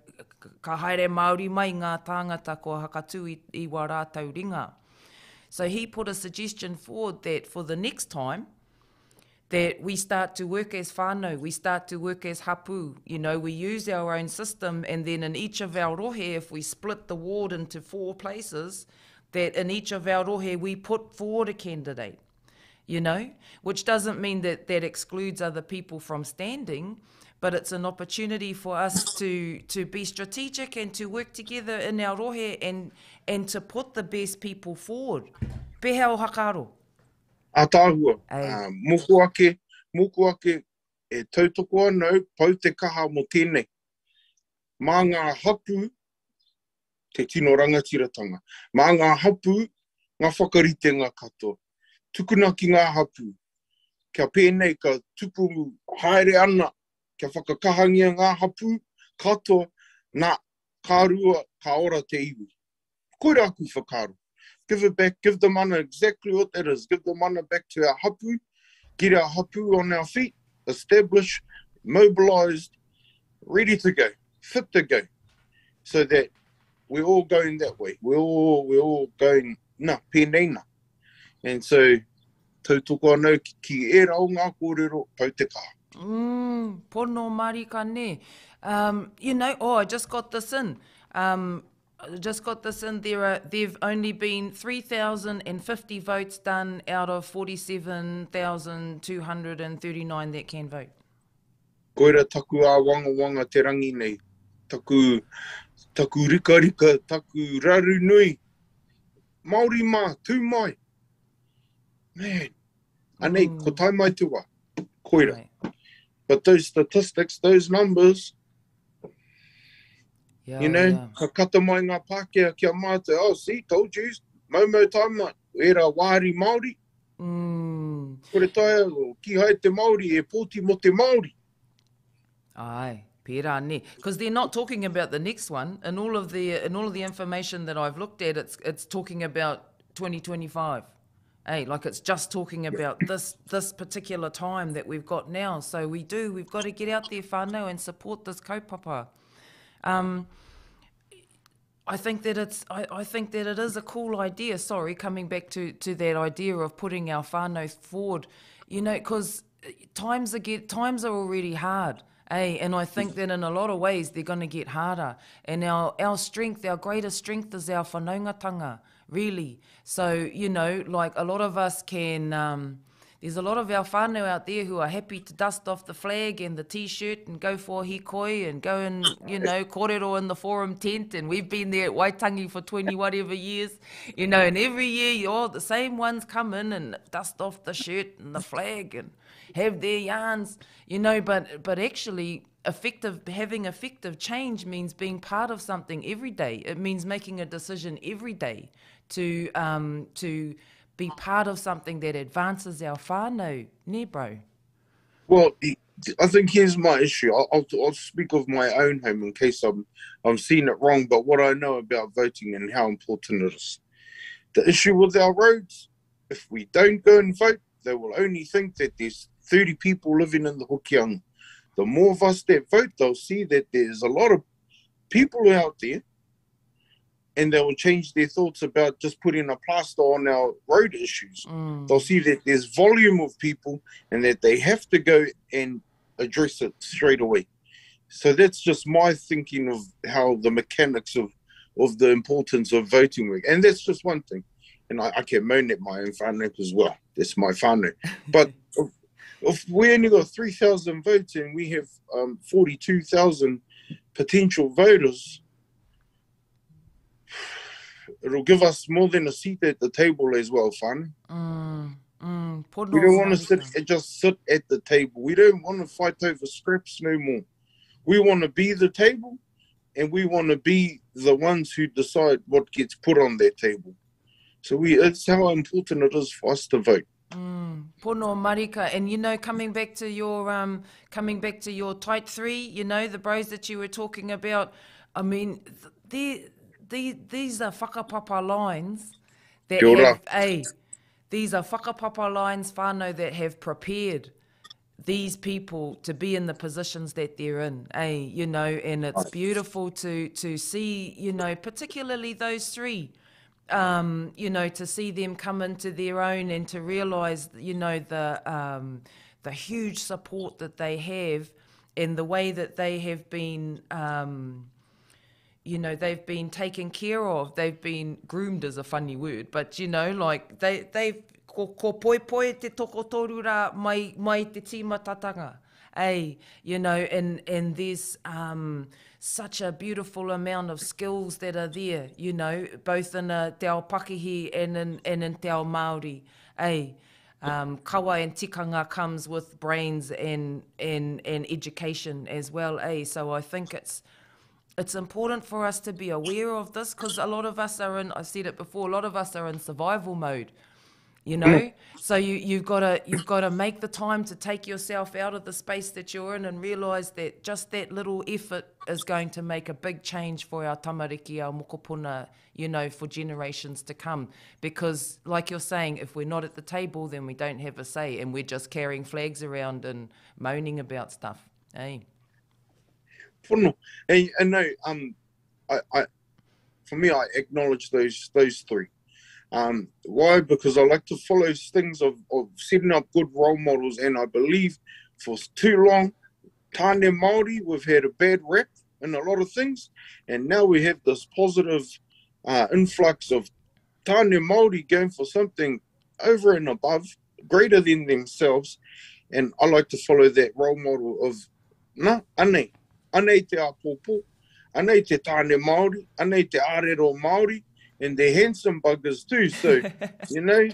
Speaker 1: ka haere Māori mai ngā tāngata ko hakatū I wā rātau ringa. So he put a suggestion forward that for the next time, that we start to work as whānau, we start to work as hapu. You know, we use our own system, and then in each of our rohe, if we split the ward into 4 places, that in each of our rohe we put forward a candidate, you know, which doesn't mean that that excludes other people from standing, but it's an opportunity for us to be strategic and to work together in our rohe and to put the best people forward. Pehe o hakaro.
Speaker 7: A tāhua, muku ake e tautoko anau, pau te kaha mo tēnei. Mā ngā hapu, te tino rangatiratanga. Mā ngā hapu, ngā whakarite ngā katoa. Tukuna ki ngā hapu. Kia pēnei ka tupu haere ana, kia whakakahangia ngā hapu, katoa, nā kārua, ka ora te iwi. Koira aku whakaru. Give it back, give the mana exactly what that is. Give the mana back to our hapu, get our hapu on our feet, established, mobilised, ready to go, fit to go, so that we're all going that way. We're all going, pēnei nā. And so, tautoko anau ki e rau ngā kōrero pau te kaha.
Speaker 1: Pono marika ne. I just got this in. There've only been 3,050 votes done out of 47,239 that can vote.
Speaker 7: Koira taku a wanga te rangi nei. Taku rika, taku raru nui. Māori mā, tū mai. Man, anei, ko tai mai te wā. Koira.
Speaker 1: Right.
Speaker 7: But those statistics, those numbers,
Speaker 1: Yeah.
Speaker 7: ka kata mai ngā Pākehā kia mātou, see, told you, mau tai mai, e rā wāri Māori. Kore tai o, ki hai te Māori, e pōti mo te Māori.
Speaker 1: Aye, pērā ne. Because they're not talking about the next one. In all of the information that I've looked at, it's talking about 2025. Hey, like it's just talking about this particular time that we've got now. So we've got to get out there, whānau, and support this kaupapa. I think that it is a cool idea. Sorry, coming back to that idea of putting our whānau forward, because times are already hard. And I think that in a lot of ways they're going to get harder. And our greatest strength is our whanaungatanga, really. So, like a lot of us can, there's a lot of our whānau out there who are happy to dust off the flag and the T-shirt and go for hikoi and go and, kōrero in the forum tent. And we've been there at Waitangi for 20 whatever years, and every year, the same ones come in and dust off the shirt and the flag and have their yarns, but actually having effective change means being part of something every day. It means making a decision every day to be part of something that advances our whānau, ne, bro?
Speaker 7: Well, I think here's my issue. I'll speak of my own home in case I'm seeing it wrong, but what I know about voting and how important it is. The issue with our roads, if we don't go and vote, they will only think that there's 30 people living in the Hokianga. The more of us that vote, they'll see that there's a lot of people out there, and they will change their thoughts about just putting a plaster on our road issues. They'll see that there's volume of people and that they have to go and address it straight away. So that's just my thinking of how the mechanics of the importance of voting work. And that's just one thing. And I can moan at my own whānau as well. That's my whānau. But if we only got 3,000 votes and we have 42,000 potential voters, it'll give us more than a seat at the table as well, whānau. We don't want to just sit at the table. We don't want to fight over scraps no more. We want to be the table, and we want to be the ones who decide what gets put on that table. So it's how important it is for us to vote.
Speaker 1: Pono marika, and coming back to your tight three, the bros that you were talking about. I mean, these are whakapapa lines that these are whakapapa lines, whānau, that have prepared these people to be in the positions that they're in, and it's beautiful to see, particularly those three. To see them come into their own and to realise, the huge support that they have and the way that they have been, they've been taken care of. They've been groomed is a funny word, but, like they've ko poi te tokotorura mai te tīmatatanga. And there's such a beautiful amount of skills that are there, both in te ao Pakihi and in te ao Māori. Kawa and tikanga comes with brains and education as well. So I think it's important for us to be aware of this, because a lot of us are in, I've said it before, a lot of us are in survival mode. So you've got to make the time to take yourself out of the space that you're in and realise that just that little effort is going to make a big change for our tamariki, our mokopuna, for generations to come. Because, like you're saying, if we're not at the table, then we don't have a say, and we're just carrying flags around and moaning about stuff.
Speaker 7: Pono. I for me, I acknowledge those three. Why? Because I like to follow things of setting up good role models, and I believe for too long, tāne Māori, we've had a bad rap in a lot of things, and now we have this positive influx of tāne Māori going for something over and above, greater than themselves, and I like to follow that role model of, anei te apōpō, anei te tāne Māori, anei te ārero Māori, and they're handsome buggers too, so, you know,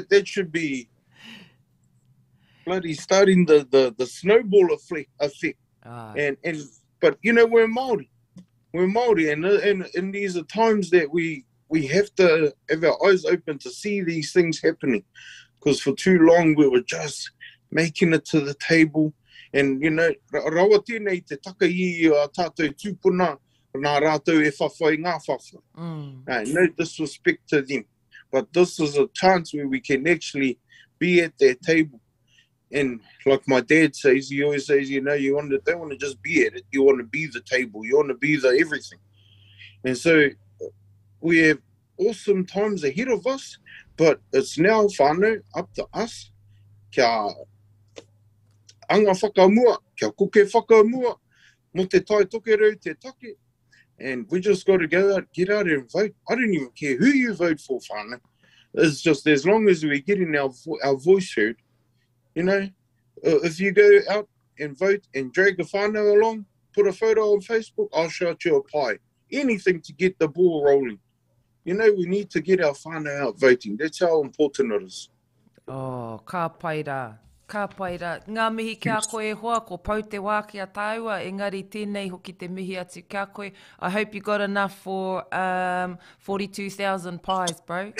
Speaker 7: that should be bloody starting the snowball effect. But, you know, we're Māori, and these are times that we have to have our eyes open to see these things happening, because for too long we were just making it to the table, and, you know, rawa tēnei te takai'i a tātou tūpuna, nā rātou e whawhai ngā whawhai. No disrespect to them, but this is a chance where we can actually be at their table. And like my dad says, he always says, you know, don't want to just be at it, you want to be the table, you want to be the everything. And so we have awesome times ahead of us, but it's now whānau, up to us, kia anga whakamua, kia koke whakamua, mo te Tai Tokerau te take. And we just got to go out, get out and vote. I don't even care who you vote for, whānau. It's just as long as we're getting our voice heard, you know, if you go out and vote and drag a whānau along, put a photo on Facebook, I'll shout you a pie. Anything to get the ball rolling. You know, we need to get our whānau out voting. That's how important it is.
Speaker 1: Oh, ka pai rā. Ka pai rā. Ngā mihi kia koe hoa, ko pau te wā kia tāua, engari tēnei hoki te mihi atu kia koe. I hope you got enough for 42,000 pies, bro.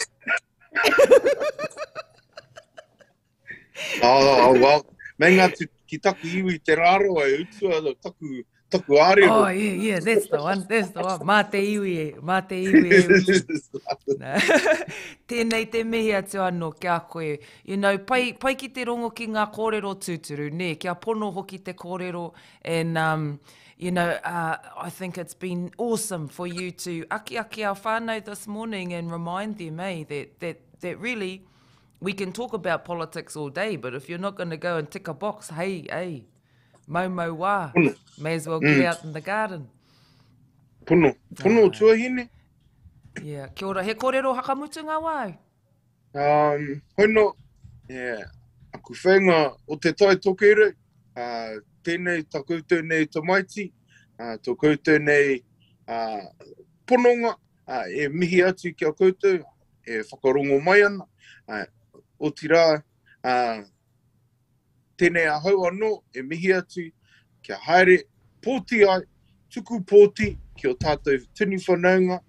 Speaker 7: Oh, well, mei ngā ki taku iwi te raro ai, utua taku ārero.
Speaker 1: Oh, yeah, that's the one. Mā te iwi Tēnei te mihi atu anō kia koe. You know, pai ki te rongo ki ngā kōrero tūturu, ne, kia pono hoki te kōrero, and, you know, I think it's been awesome for you to aki our whānau this morning and remind them, that really, we can talk about politics all day, but if you're not going to go and tick a box, hey, mau wā, may as well get out in the garden.
Speaker 7: Pono tuahine.
Speaker 1: Yeah, kia ora, he kōrero hakamutu ngā wai?
Speaker 7: Hono, aku whenga o te Tai Tokerau, tēnei tā koutou nei tamaiti, tō koutou nei pononga, e mihi atu kia koutou, e whakarongo mai ana, o tira, tēnei a hau anō, e mihi atu, kia haere pōti ai, tuku pōti, ki o tātou tini whanaunga,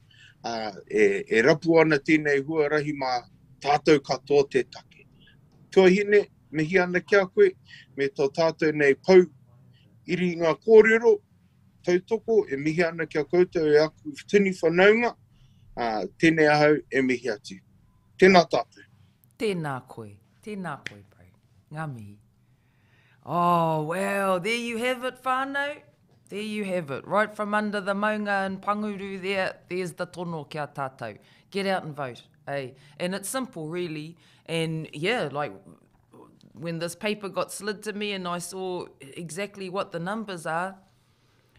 Speaker 7: e rapu ana tēnei huarahi mā tātou katoa te take. Tuahine, mihi ana kia koe, me tō tātou nei pau, iri ngā kōrero, tautoko, e mihi ana kia koutou e aku tini whanaunga, tēnei ahau e mihi atu. Tēnā tātou.
Speaker 1: Tēnā koe, bro. Ngā mihi. Oh, well, there you have it, whānau. There you have it. Right from under the maunga and Panguru there's the tono kia tātou. Get out and vote, eh? And it's simple, really. And, yeah, like, when this paper got slid to me and I saw exactly what the numbers are,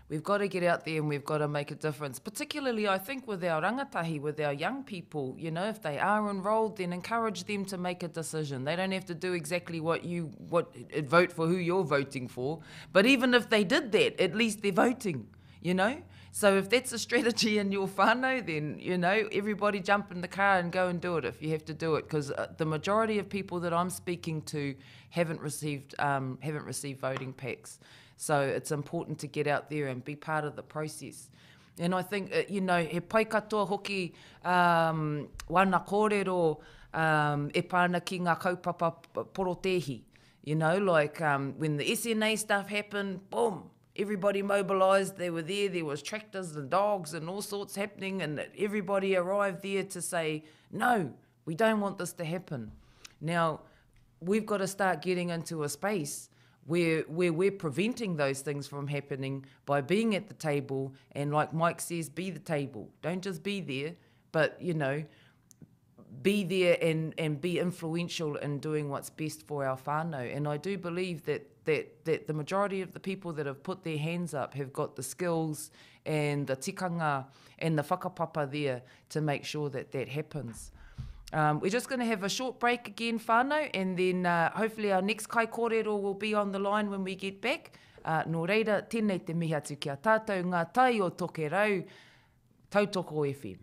Speaker 1: we've got to get out there and we've got to make a difference. Particularly, I think, with our rangatahi, with our young people, you know, if they are enrolled, then encourage them to make a decision. They don't have to do exactly vote for who you're voting for. But even if they did that, at least they're voting, you know? So if that's a strategy in your whānau, then, you know, everybody jump in the car and go and do it if you have to do it. Because the majority of people that I'm speaking to haven't received voting packs. So it's important to get out there and be part of the process. And I think, you know, he pai katoa hoki wana kōrero e pāna ki ngā kaupapa porotehi. You know, like when the SNA stuff happened, boom, everybody mobilised, they were there was tractors and dogs and all sorts happening, and everybody arrived there to say, no, we don't want this to happen. Now, we've got to start getting into a space where we're preventing those things from happening by being at the table, and like Mike says, be the table. Don't just be there, but, you know, be there and be influential in doing what's best for our whānau. And I do believe that the majority of the people that have put their hands up have got the skills and the tikanga and the whakapapa there to make sure that that happens. We're just going to have a short break again, whānau, and then hopefully our next kai kōrero will be on the line when we get back. Nō reira, tēnei te mihi atu kia tātou, Ngā Tai O Tokerau, Tautoko FM.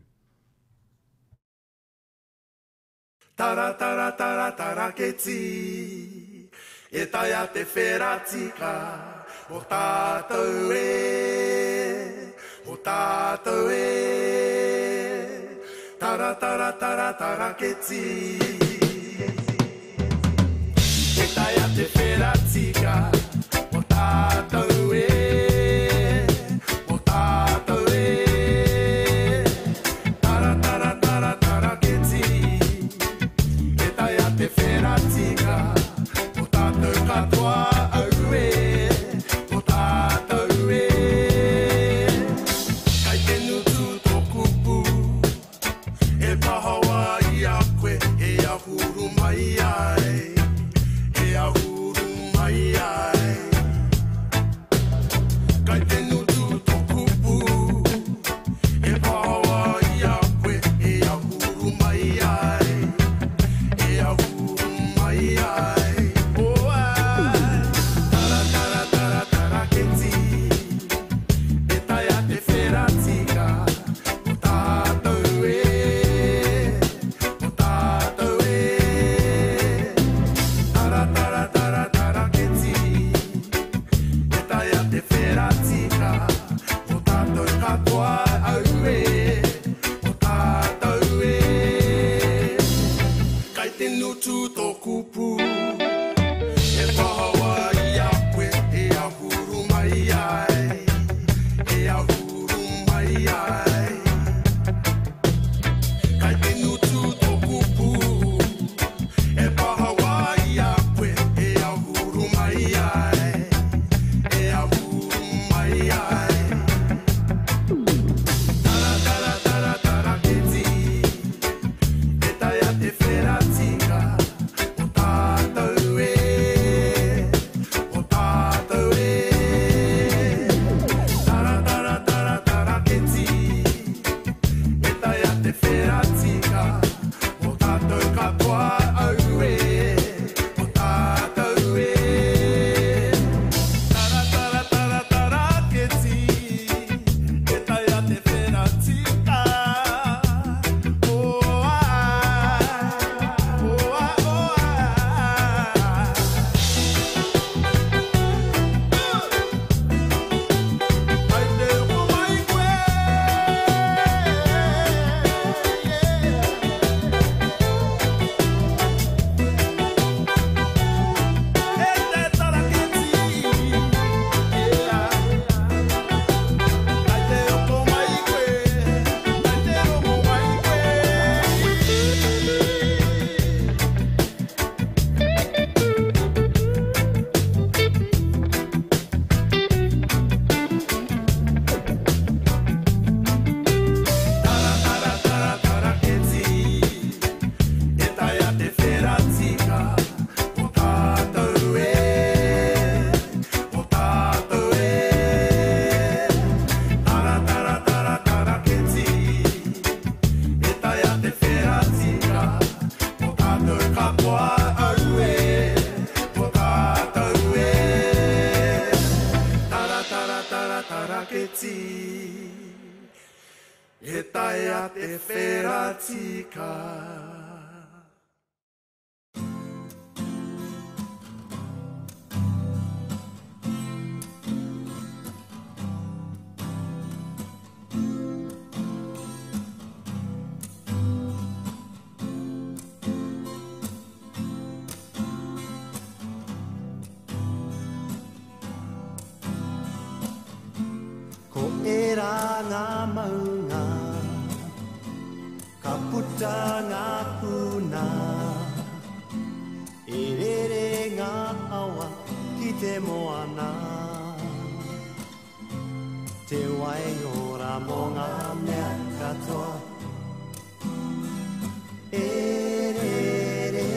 Speaker 8: Tara, tara, tara, tara, ke ti, e tai a te wheratika, o tātou e, o tātou e. Tara, tara, tara, tara, ke ti, e tai a te wheratika, o tātou e, o tātou e. Tara, tara, tara, tara, ke ti, e tai a te wheratika, o tātou katoa au e, o tātou e. Kai te nutu tōku pū, e pahawa I a koe, e ahuru mai ai, e ahuru mai ai. Kai te nutu tōku pū, e pahawa I a koe, e ahuru mai ai, e ahuru mai ai. Oh ai, tara, tara, tara, tara, ke ti, e tai a te wheratika, o tātou e, o tātou e. Tara, tara, tara, tara, ke ti, e tai a te wheratika, o tātou katoa au e, o tātou e. Kai te nutu tōku pū, e pahawa I a koe, e ahuru mai ai, e ahuru mai ai. Kai te nutu tōku pū, e pahawa I a koe, e ahuru mai ai, e ahuru mai ai. Tara, tara, tara, tara, ke ti, e tai a te wheratika, o tātou e, o tātou e. Tara, tara, tara, tara, ke ti, e tai a te wheratika, o tātou katoa au e, o tātou e. Tara, tara, tara, tara, ke ti, e tai a te wheratika, o ai, o ai, o ai. Ai te uko mai koe, e te tara ke ti, ai te uko mai koe, ai te uko mai koe. Tara, tara, tara, tara, ke ti, e tai a te wheratika, o tātou e, o tātou e. Tara, tara, tara, tara, ke ti, e tai a te wheratika, o tātou katoa au e, o tātou e. Tara, tara, tara, tara, ke ti, e tai a te wheratika.
Speaker 6: Ko era ngā maunga, ka puta ngā puna, e rere ngā awa ki te moana te wai ora mo ngā mea katoa e re re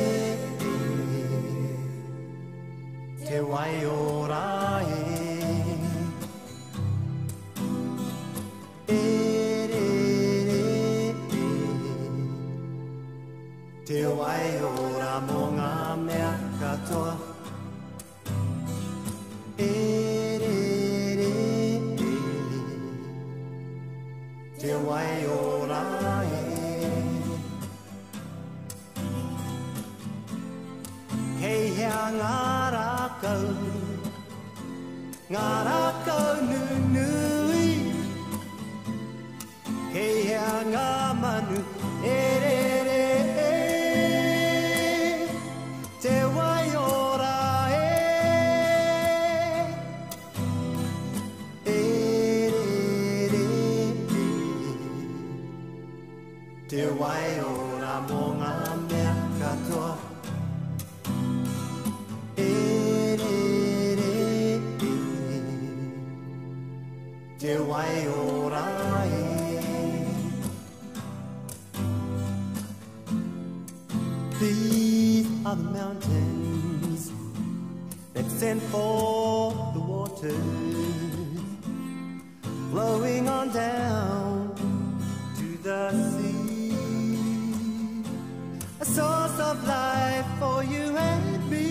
Speaker 6: te wai ora te wai ora mo ngā mea katoa e re re te wai ora hei hea ngā rākau nunui hei hea ngā manu e re re te wai ora e re re te wai ora mo ngā mea katoa e re re te wai ora These are the mountains that send forth the waters, flowing on down to the sea, a source of life for you and me.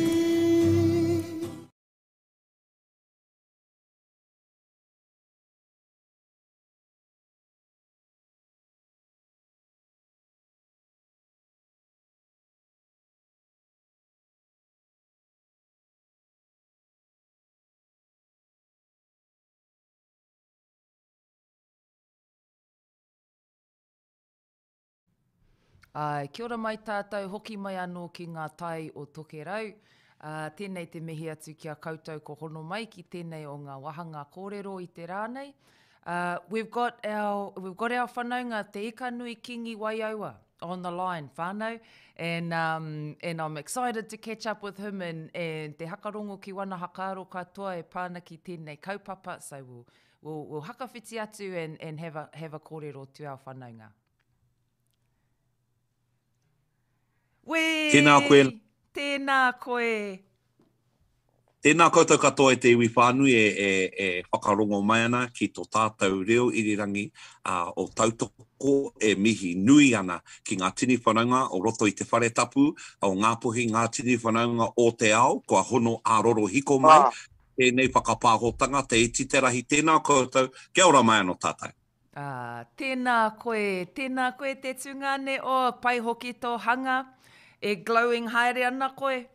Speaker 1: Kia ora mai tātou, hoki mai anō ki Ngā Tai O Tokerau. Tēnei te mihi atu kia koutou ko hono mai ki tēnei o ngā wahanga kōrero i te rānei. We've got our whanaunga te ika nui kingi Waiaua on the line, whānau, and I'm excited to catch up with him and te hakarongo ki wana hakaaro katoa e pāna ki tēnei kaupapa, so we'll hakawhiti atu and have a kōrero to our whanaunga. Wee!
Speaker 9: Tēnā koe.
Speaker 1: Tēnā koe.
Speaker 9: Tēnā koutou katoa e te iwi whānui e whakarongo mai ana ki tō tātou reo irirangi o tautoko e mihi nui ana ki ngā tini whanaunga o roto i te whare tapu o ngā pohi ngā tini whanaunga o te ao, kua hono āroro hiko mai, tēnei whakapāhotanga, te iti te rahi, tēnā koutou, kia ora mai anō tātou.
Speaker 1: Tēnā koe te tungane o pai hoki tō hanga, e glowing haere ana koe.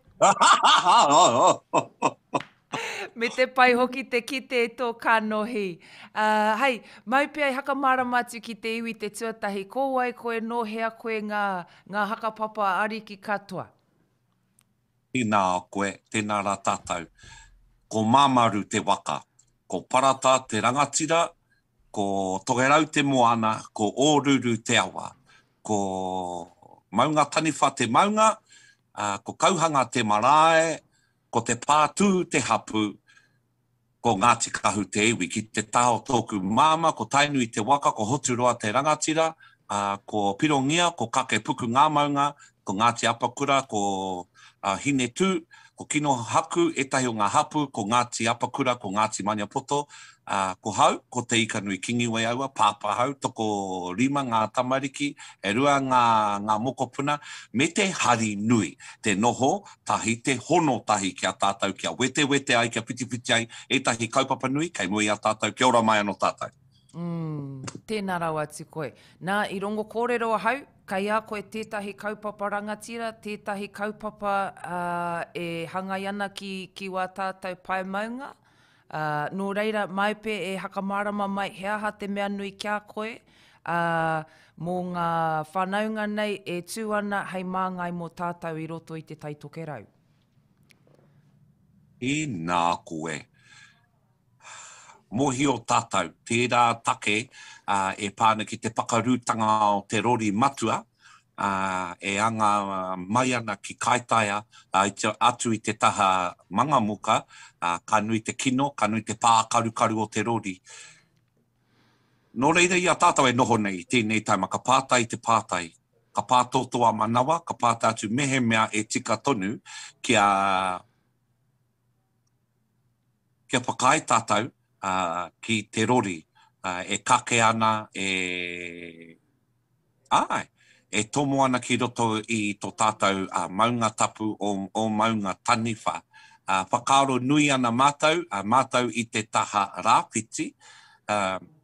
Speaker 1: Me te pai hoki te kite e tō kanohi. Hei, mai pia i hakamarama atu ki te iwi te tuatahi, ko wai koe nohea koe ngā hakapapa ariki katoa.
Speaker 9: Tēnā koe, tēnā rā tātou. Ko māmaru te waka, ko parata te rangatira, ko tokerau te moana, ko ōruru te awa, ko maunga taniwha te maunga, ko kauhanga te marae, ko te pātū te hapu, ko Ngāti Kahu te iwi, ki te tāo tōku māma, ko tainui te waka, ko hoturoa te rangatira, ko pirongia, ko kake puku ngā maunga, ko Ngāti Apakura, ko hine tū, ko kino haku, etahi o ngā hapu, ko Ngāti Apakura, ko Ngāti Maniapoto, ko hau, ko te ika nui kingi Waiaua, pāpā hau, toko rima ngā tamariki, e rua ngā mokopuna, me te hari nui, te noho, tahi te hono tahi kia tātou, kia wete ai, kia piti ai, etahi kaupapa nui, kei mui a tātou, kia ora mai anō tātou.
Speaker 1: Tēnā rau atu koe. Nā, i rongo kōrero a hau, kai a koe tētahi kaupapa rangatira, tētahi kaupapa e hangai ana ki wā tātou pai maunga. Nō reira, maipe e hakamarama mai heaha te mea nui kia koe, mō ngā whanaunga nei e tū ana hei māngai mō tātou i roto i te Tai Tokerau.
Speaker 9: I nā koe. Mohi o tātou, tērā take e pāna ki te pakarūtanga o te rori matua, e anga mai ana ki kaitaia, atu i te taha mangamuka, ka nui te kino, ka nui te pākarukaru o te rori. Nō reira ia tātou e noho nei, tēnei taima, ka pātai te pātai, ka pātotoa manawa, ka pātai atu mehe mea e tika tonu kia whakai tātou ki te rori, e kake ana, e tomo ana ki roto i tō tātou maunga tapu o maunga taniwha. Whakaaro nui ana mātou, mātou i te taha rāwhiti,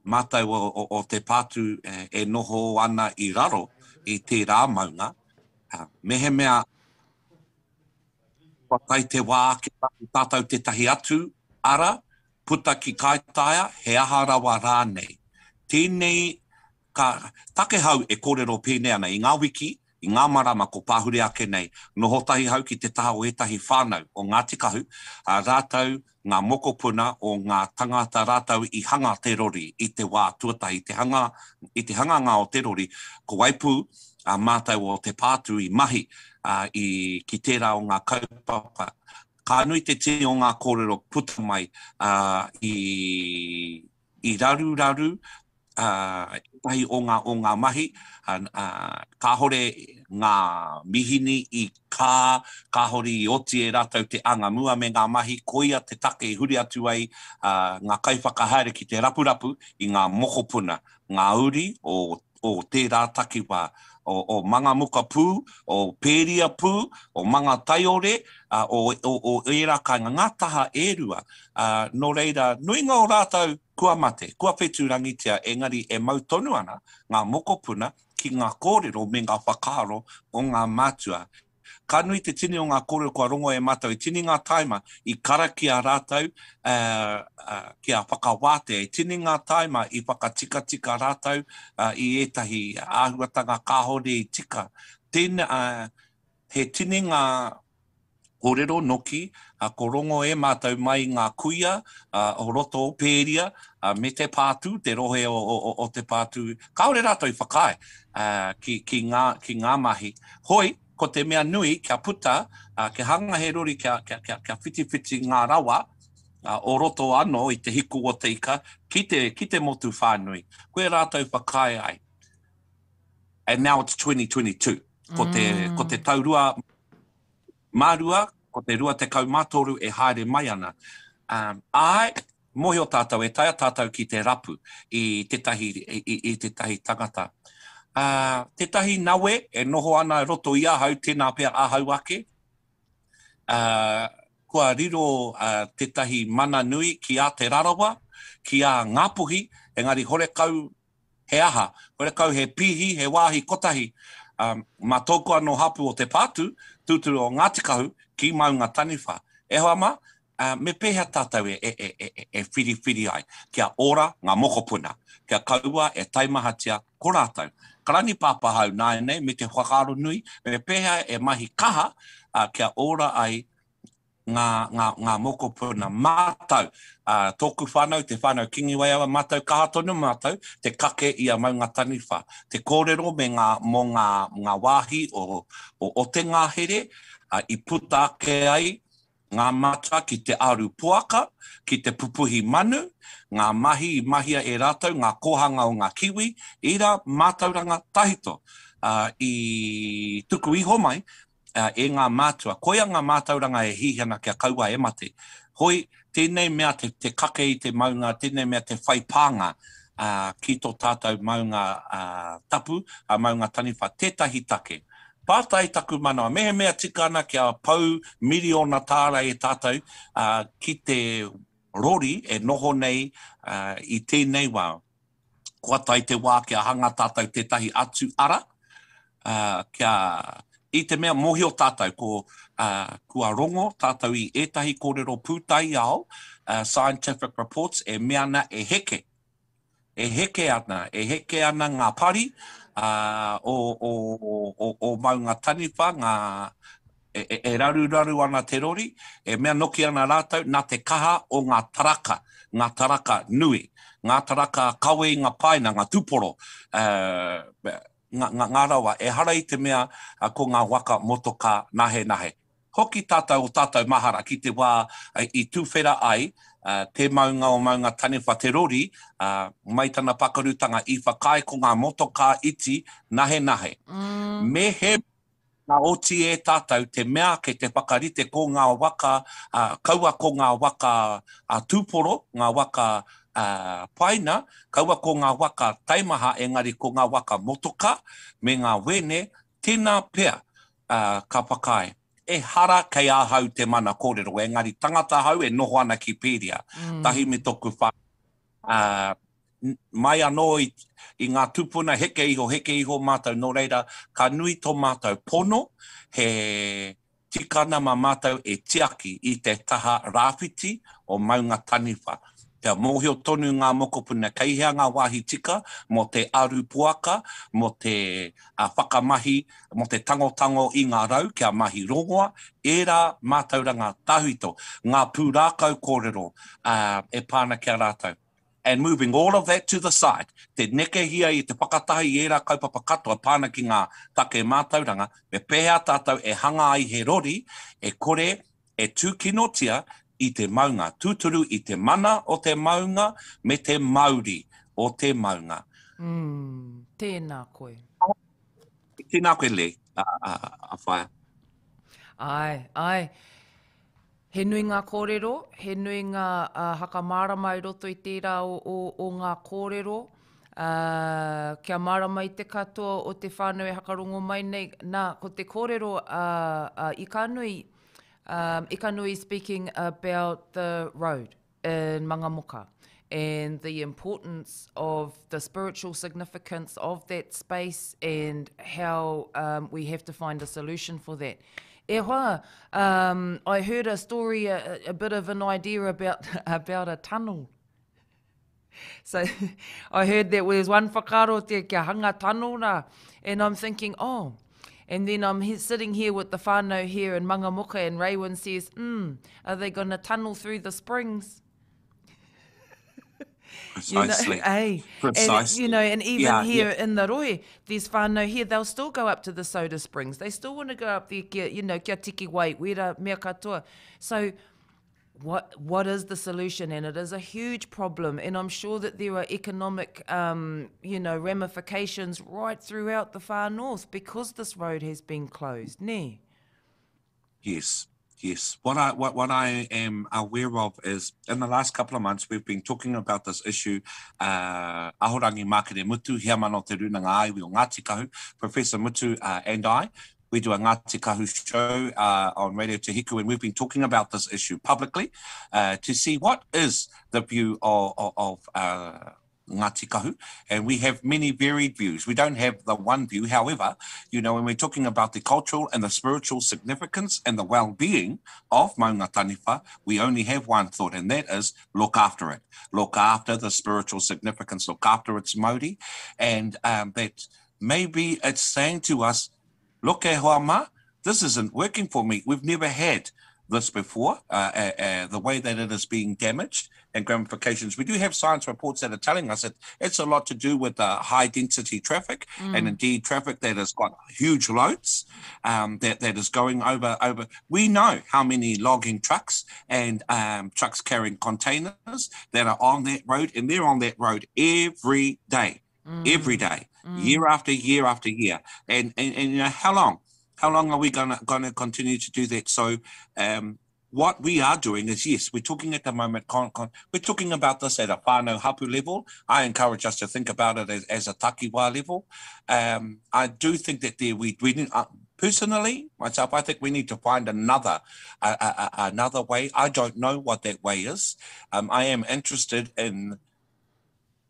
Speaker 9: mātou o te pātu e noho ana i raro i te rā maunga. Mehe mea whakai te wā ki tātou te tahi atu, ara, puta ki kaitaia, he aha rawa rānei. Tēnei ka takehau e kōrero pēnei ana i ngā wiki, i ngā marama ko pāhure ake nei, noho tahi hau ki te taha o etahi whānau o ngā tikahu, rātau ngā mokopuna o ngā tangata rātau i hanga te rori, i te wā tuatahi, i te hanga ngā o te rori, ko waipu mātou o te pātu i mahi ki tērā o ngā kaupapa. Ka nui te tini o ngā kōrero puta mai i raru, tahi o ngā mahi, ka hore ngā mihini i ka hore i oti e rātau te anga mua me ngā mahi, koia te take i huri atu ai ngā kaiwhakahaere ki te rapurapu i ngā mokopuna, ngā uri o tērā takiwā, o mangamuka pū, o pēria pū, o manga taiore, o era kāinga ngā taha ērua. Nō reira, nui ngā o rātau kua mate, kua whetūrangitia, engari e mautonu ana ngā mokopuna ki ngā kōrero me ngā whakaaro o ngā mātua. Ka nui te tini o ngā kōrero kua rongo e mātou, e tini ngā taima i karaki a rātau ki a whakawāte, e tini ngā taima i whakatika rātau i etahi āhuatanga kāhore i tika. He tini ngā kōrero noki, ko rongo e mātou mai ngā kuia, o roto o pēria, me te pātu, te rohe o te pātu. Kaore rātou i whakai ki ngā mahi. Hoi, ko te mea nui, kia puta, ke hanga he rori kia whiti ngā rawa, o roto anō i te hiku o te ika, ki te motu whānui. Koe rātou whakai ai. And now it's 2022. Ko te taurua mārua, ko te rua te kaumātoru e haere mai ana. Mohi o tātou, e taia tātou ki te rapu i te tahi tangata. Tētahi nawe e noho ana roto i ahau, tēnā pia ahau ake. Kua riro tētahi mana nui ki a te rarawa, ki a ngāpuhi, engari hore kau he aha, hore kau he pihi, he wāhi kotahi. Mā tōku anō hapu o te pātu, tūturu o Ngātikahu, ki maunga taniwha. E hoa ma, me pēhea tātou e whiri ai, kia ora ngā mokopuna, kia kaua e taimahatia ko rātou. Karani pāpahau nāi nei, me te whakaaro nui, me pēhea e mahi kaha, kia ora ai ngā mokopuna mātou. Tōku whānau, te whānau kingi waiawa mātou, kaha tonu mātou, te kake i a maunga taniwha. Te kōrero me ngā wāhi o te ngāhere, i puta ake ai, ngā mātua ki te aru puaka, ki te pupuhi manu, ngā mahi i mahia e rātou, ngā kohanga o ngā kiwi, ira mātauranga tahito. I tuku iho mai, e ngā mātua. Koia ngā mātauranga e hihana kia kaua e mate. Hoi, tēnei mea te kake i te maunga, tēnei mea te whaipanga ki tō tātou maunga tapu, maunga taniwha, tētahi take. Pātai taku manawa, mehe mea tika ana kia pau miliona tāra e tātou ki te rori e noho nei i tēnei wā. Kua tai te wā kia hanga tātou tētahi atu ara, i te mea mohi o tātou, kua rongo tātou i etahi kōrero pūtai ao, scientific reports e mea ana e heke. E heke ana ngā pari, o maunga taniwha, e raru ana te rori, e mea noki ana rātou, nā te kaha o ngā taraka nui, ngā taraka kawe i ngā paina, ngā tuporo, ngā rawa, e hara i te mea ko ngā waka motoka nahe. Hoki tātou o tātou mahara ki te wā i tūwhera ai, te maunga o maunga taniwha te rori, mai tana pakarutanga i whakai ko ngā motoka iti nahe. Me he ngā oti e tātou te mea ke te whakarite ko ngā waka, kaua ko ngā waka tūporo, ngā waka paina, kaua ko ngā waka taimaha, engari ko ngā waka motoka, me ngā wene, tēnā pea ka whakai. E hara kei ahau te mana kōrero, engari tangata hau e noho ana ki pēria. Tahi me toku wha. Mai anō i ngā tupuna heke iho mātou no reira, ka nui tō mātou pono, he tikana ma mātou e tiaki i te taha rāwhiti o maunga taniwha. Kia mōhio tonu ngā mokopuna keihea ngā wāhi tika, mo te aru puaka, mo te whakamahi, mo te tangotango i ngā rau, kia mahi rongoa, era mātauranga tahuito, ngā pūrākau kōrero e pāna kia rātou. And moving all of that to the side, te neke hia i te whakatahi i era kaupapa katoa pāna ki ngā take mātauranga, me pēhea tātou e hanga ai he rori, e kore, e tūkinotia, i te maunga, tūturu i te mana o te maunga, me te Māori o te maunga.
Speaker 1: Tēnā koe.
Speaker 9: Tēnā koe le, a whaia.
Speaker 1: Ai. He nui ngā kōrero, he nui ngā hakamārama i roto i tērā o ngā kōrero. Kia marama i te katoa o te whānau e hakarongo mai nei, nā, ko te kōrero Ikanui speaking about the road in Mangamoka and the importance of the spiritual significance of that space and how we have to find a solution for that. E hoa, I heard a story, a bit of an idea about a tunnel. So I heard that there's one whakaro te kia hanga tunnel na, and I'm thinking, oh. And then I'm sitting here with the whānau here in Mangamoka, and Raywin says, are they going to tunnel through the springs?
Speaker 9: Precisely.
Speaker 1: Precisely. And even here in the Roe, there's whānau here, they'll still go up to the Soda Springs. They still want to go up there, kia tiki wai, wera mea katoa. So what is the solution? And it is a huge problem. And I'm sure that there are economic, ramifications right throughout the far north because this road has been closed, ne?
Speaker 9: Yes. What I am aware of is in the last couple of months we've been talking about this issue. Ahorangi Mākere Mutu, hea mano te runa ngā iwi o Ngāti Kahu, Professor Mutu and I. We do a Ngāti Kahu show on Radio Te Hiku, and we've been talking about this issue publicly to see what is the view of Ngāti Kahu, and we have many varied views. We don't have the one view. However, when we're talking about the cultural and the spiritual significance and the well-being of Maunga Taniwha, we only have one thought, and that is look after it. Look after the spiritual significance, look after its Māori, and that maybe it's saying to us, look e hoa ma, this isn't working for me. We've never had this before, the way that it is being damaged and ramifications. We do have science reports that are telling us that it's a lot to do with high density traffic and indeed traffic that has got huge loads that is going over. We know how many logging trucks and trucks carrying containers that are on that road, and they're on that road every day, year after year after year. And how long? How long are we going to continue to do that? So what we are doing is, yes, we're talking at the moment, we're talking about this at a whānau hapu level. I encourage us to think about it as a takiwā level. I do think that we need, personally, myself, I think we need to find another way. I don't know what that way is. I am interested in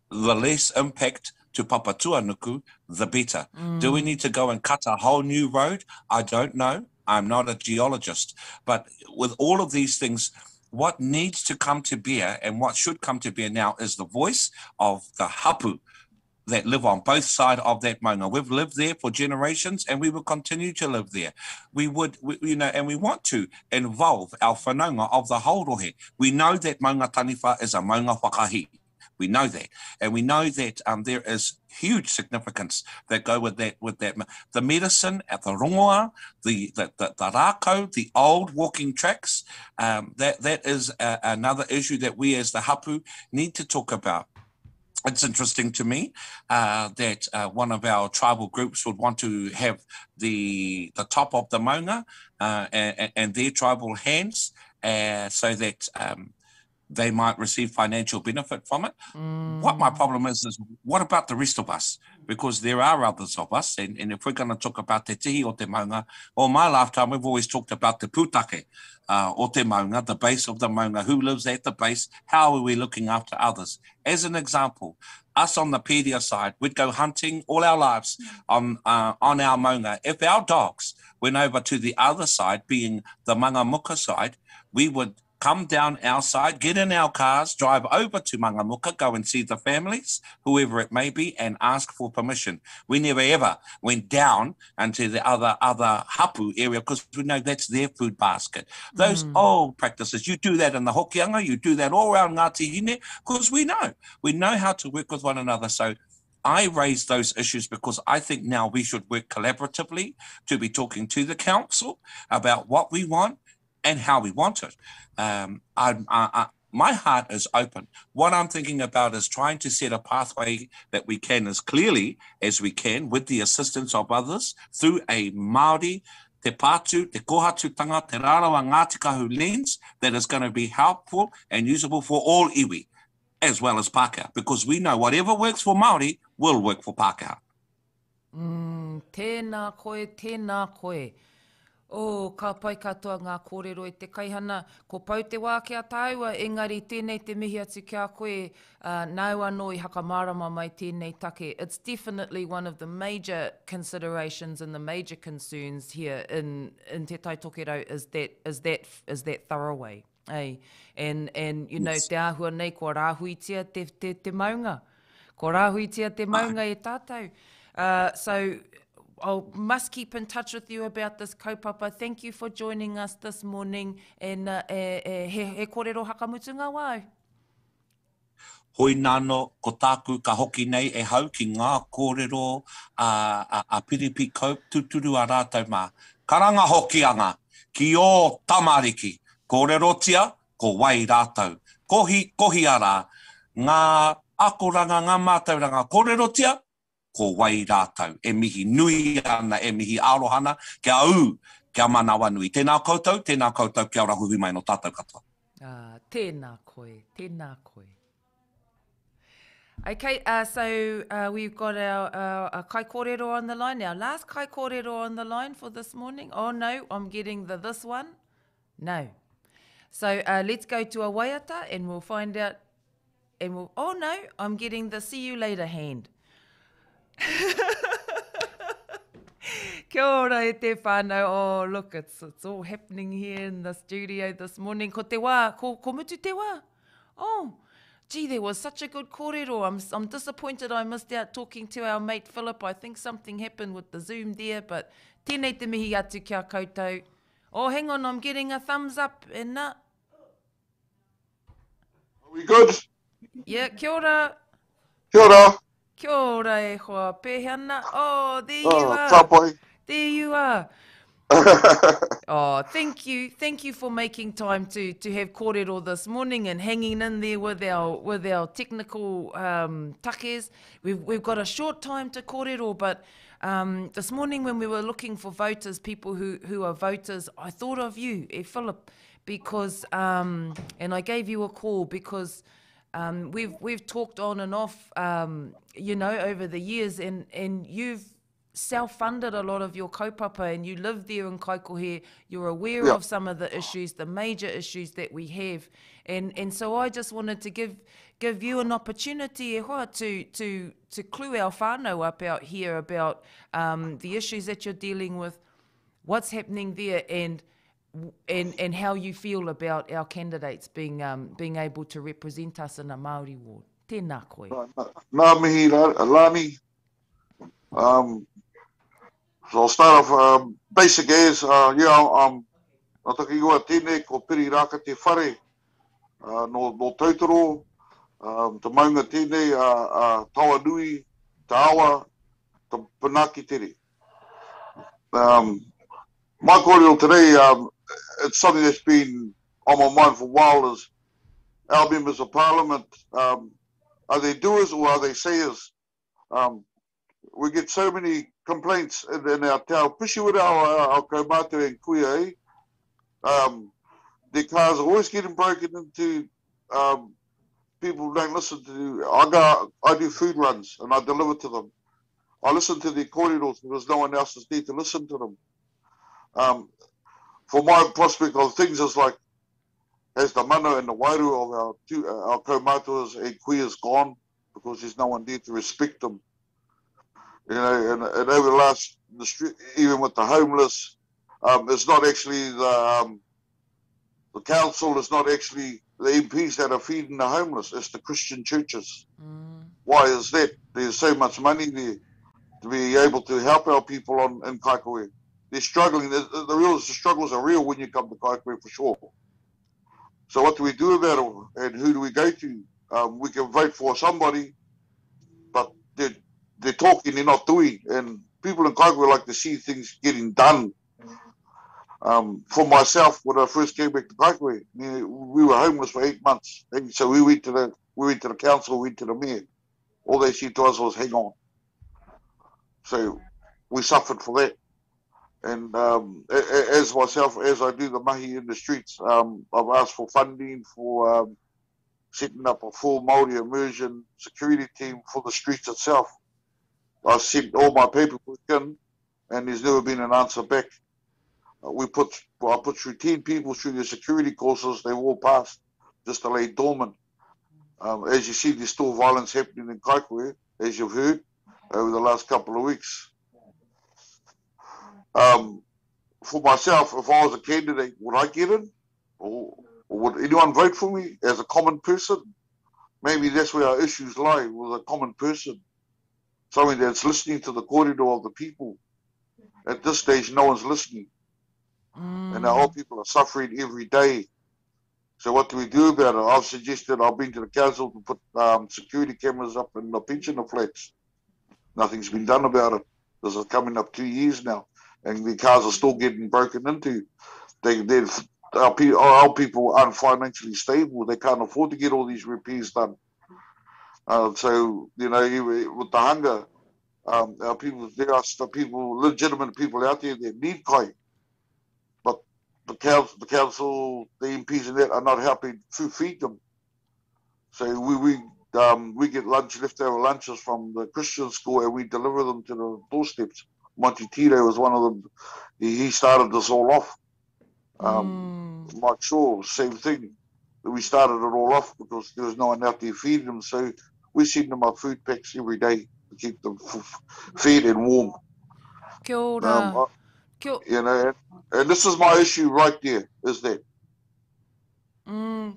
Speaker 9: the less impact to Papatuanuku, the better. Do we need to go and cut a whole new road? I don't know. I'm not a geologist. But with all of these things, what needs to come to bear and what should come to bear now is the voice of the hapu that live on both sides of that maunga. We've lived there for generations and we will continue to live there. We want to involve our whanaunga of the haurohe. We know that Maunga Taniwha is a maunga whakahi. We know that. And we know that there is huge significance that go with that. The medicine at the rongoa, the rākau, the old walking tracks, that is another issue that we as the hapu need to talk about. It's interesting to me that one of our tribal groups would want to have the top of the maunga and their tribal hands so that they might receive financial benefit from it. What my problem is what about the rest of us? Because there are others of us, and if we're going to talk about te tihi o te maunga, all my lifetime we've always talked about the pūtake o te maunga, the base of the maunga, who lives at the base, how are we looking after others? As an example, us on the Pēdia side, we'd go hunting all our lives on our maunga. If our dogs went over to the other side, being the Mangamuka side, we would come down our side, get in our cars, drive over to Mangamuka, go and see the families, whoever it may be, and ask for permission. We never ever went down into the other hapu area because we know that's their food basket. Those old practices, you do that in the Hokianga, you do that all around Ngāti Hine, because we know how to work with one another. So I raise those issues because I think now we should work collaboratively to be talking to the council about what we want and how we want it. My heart is open. What I'm thinking about is trying to set a pathway that we can as clearly as we can with the assistance of others through a Māori, te pātu, te kohatutanga, te rarawa Ngāti Kahu lens that is going to be helpful and usable for all iwi as well as Pākehā, because we know whatever works for Māori will work for Pākehā.
Speaker 1: Tēnā koe, tēnā koe. Ka pai katoa ngā kōrero e te kaihana, ko pau te wā kia tāua, engari tēnei te mihi atu kia koe, nau anō I hakamārama mai tēnei take. It's definitely one of the major considerations and the major concerns here in Te Tai Tokerau is that thoroughway. And you know, te āhua nei, ko rāhuitia te maunga. Ko rāhuitia te maunga e tātou. So, I must keep in touch with you about this kaupapa. Thank you for joining us this morning. And he kōrero hakamutunga wau.
Speaker 9: Hoi nāno, ko tāku ka hoki nei e hau ki ngā kōrero a piripi kaup tuturu a rātou mā. Karanga hokianga, ki o tamariki, kōrerotia, ko wai rātou. Kohi ara, ngā akoranga, ngā mātauranga, kōrerotia, ko wai rātou, e mihi nui ana, e mihi arohana, kia au, kia manawa nui. Tēnā koutou, kia ora huhi mai no tātou katoa.
Speaker 1: Tēnā koe, tēnā koe. Okay, so we've got our kai kōrero on the line, our last kai kōrero on the line for this morning. Oh no, I'm getting this one. No. So let's go to a waiata and we'll find out, oh no, I'm getting the see you later hand. Kia ora e te whānau. Oh, look, it's all happening here in the studio this morning. Ko te wā, ko mutu te wā. Oh, gee, there was such a good kōrero. I'm disappointed I missed out talking to our mate Philip. I think something happened with the Zoom there, but tēnei te mihi atu kia koutou. Oh, hang on, I'm getting a thumbs up. And Are
Speaker 10: we good?
Speaker 1: Yeah, kia ora.
Speaker 10: Kia ora.
Speaker 1: Kia ora e hoa pehana. Oh, there you are.
Speaker 10: Tapai.
Speaker 1: There you are. Oh, thank you for making time to have kōrero this morning and hanging in there with our technical takes. We've got a short time to kōrero, but this morning when we were looking for voters, people who are voters, I thought of you, Philip, because and I gave you a call because we've talked on and off, you know, over the years, and you've self-funded a lot of your kaupapa and you live there in Kaikohe. You're aware of some of the issues, the major issues that we have, and so I just wanted to give you an opportunity e hoa to clue our whānau up out here about the issues that you're dealing with, what's happening there, and how you feel about our candidates being able to represent us in a Māori ward. Tēnā koe.
Speaker 10: Nā mihi, Lahni. So I'll start off, basic is, nā taki ua tēnei ko piri rāka te whare, no Tautoro, Te maunga tēnei, taua nui, te awa, te panaki tere. My kōrero today, it's something that's been on my mind for a while, is our members of parliament, are they doers or are they sayers? We get so many complaints in our tau, especially with our kaumātua and kuia, their cars are always getting broken into. People don't listen to. I do food runs and I deliver to them. I listen to their kōreros because no one else is there to listen to them. For my prospect of things is like, as the mana and the wairu of our kaumātuas and kuias gone, because there's no one there to respect them. You know, and over the last, even with the homeless, it's not actually the council, it's not actually the MPs that are feeding the homeless, it's the Christian churches. Why is that? There's so much money there to be able to help our people in Kaikohe. They're struggling. The struggles are real when you come to Kaikohe for sure. So what do we do about it, and who do we go to? We can vote for somebody, but they're talking, they're not doing. And people in Kaikohe like to see things getting done. For myself, when I first came back to Kaikohe, we were homeless for 8 months. And so we went to the council, we went to the mayor. All they said to us was, hang on. So we suffered for that. And as myself, as I do the mahi in the streets, I've asked for funding for setting up a full Māori immersion security team for the streets itself. I sent all my paperwork in, and there's never been an answer back. I put through 10 people through the security courses, they all passed, just to lay dormant. As you see, there's still violence happening in Kaikohe, as you've heard, over the last couple of weeks. For myself, if I was a candidate, would I get in? Or would anyone vote for me as a common person? Maybe that's where our issues lie, with a common person. Something that's listening to the kōrero of the people. At this stage, no one's listening. And our old people are suffering every day. So what do we do about it? I've suggested, I've been to the council to put security cameras up in the pensioner flats. Nothing's been done about it. This is coming up 2 years now. And the cars are still getting broken into. Our people aren't financially stable. They can't afford to get all these repairs done. So, you know, with the hunger, our people, there are legitimate people out there that need kai. But the council, the MPs and that are not helping to feed them. So we get leftover lunches from the Christian school and we deliver them to the doorsteps. Monty Tito was one of them. He started this all off. Mike Shaw, same thing. We started it all off because there was no one out there feeding them. So we send them our food packs every day to keep them fed and warm.
Speaker 1: Kia ora.
Speaker 10: You know, and this is my issue right there, is that.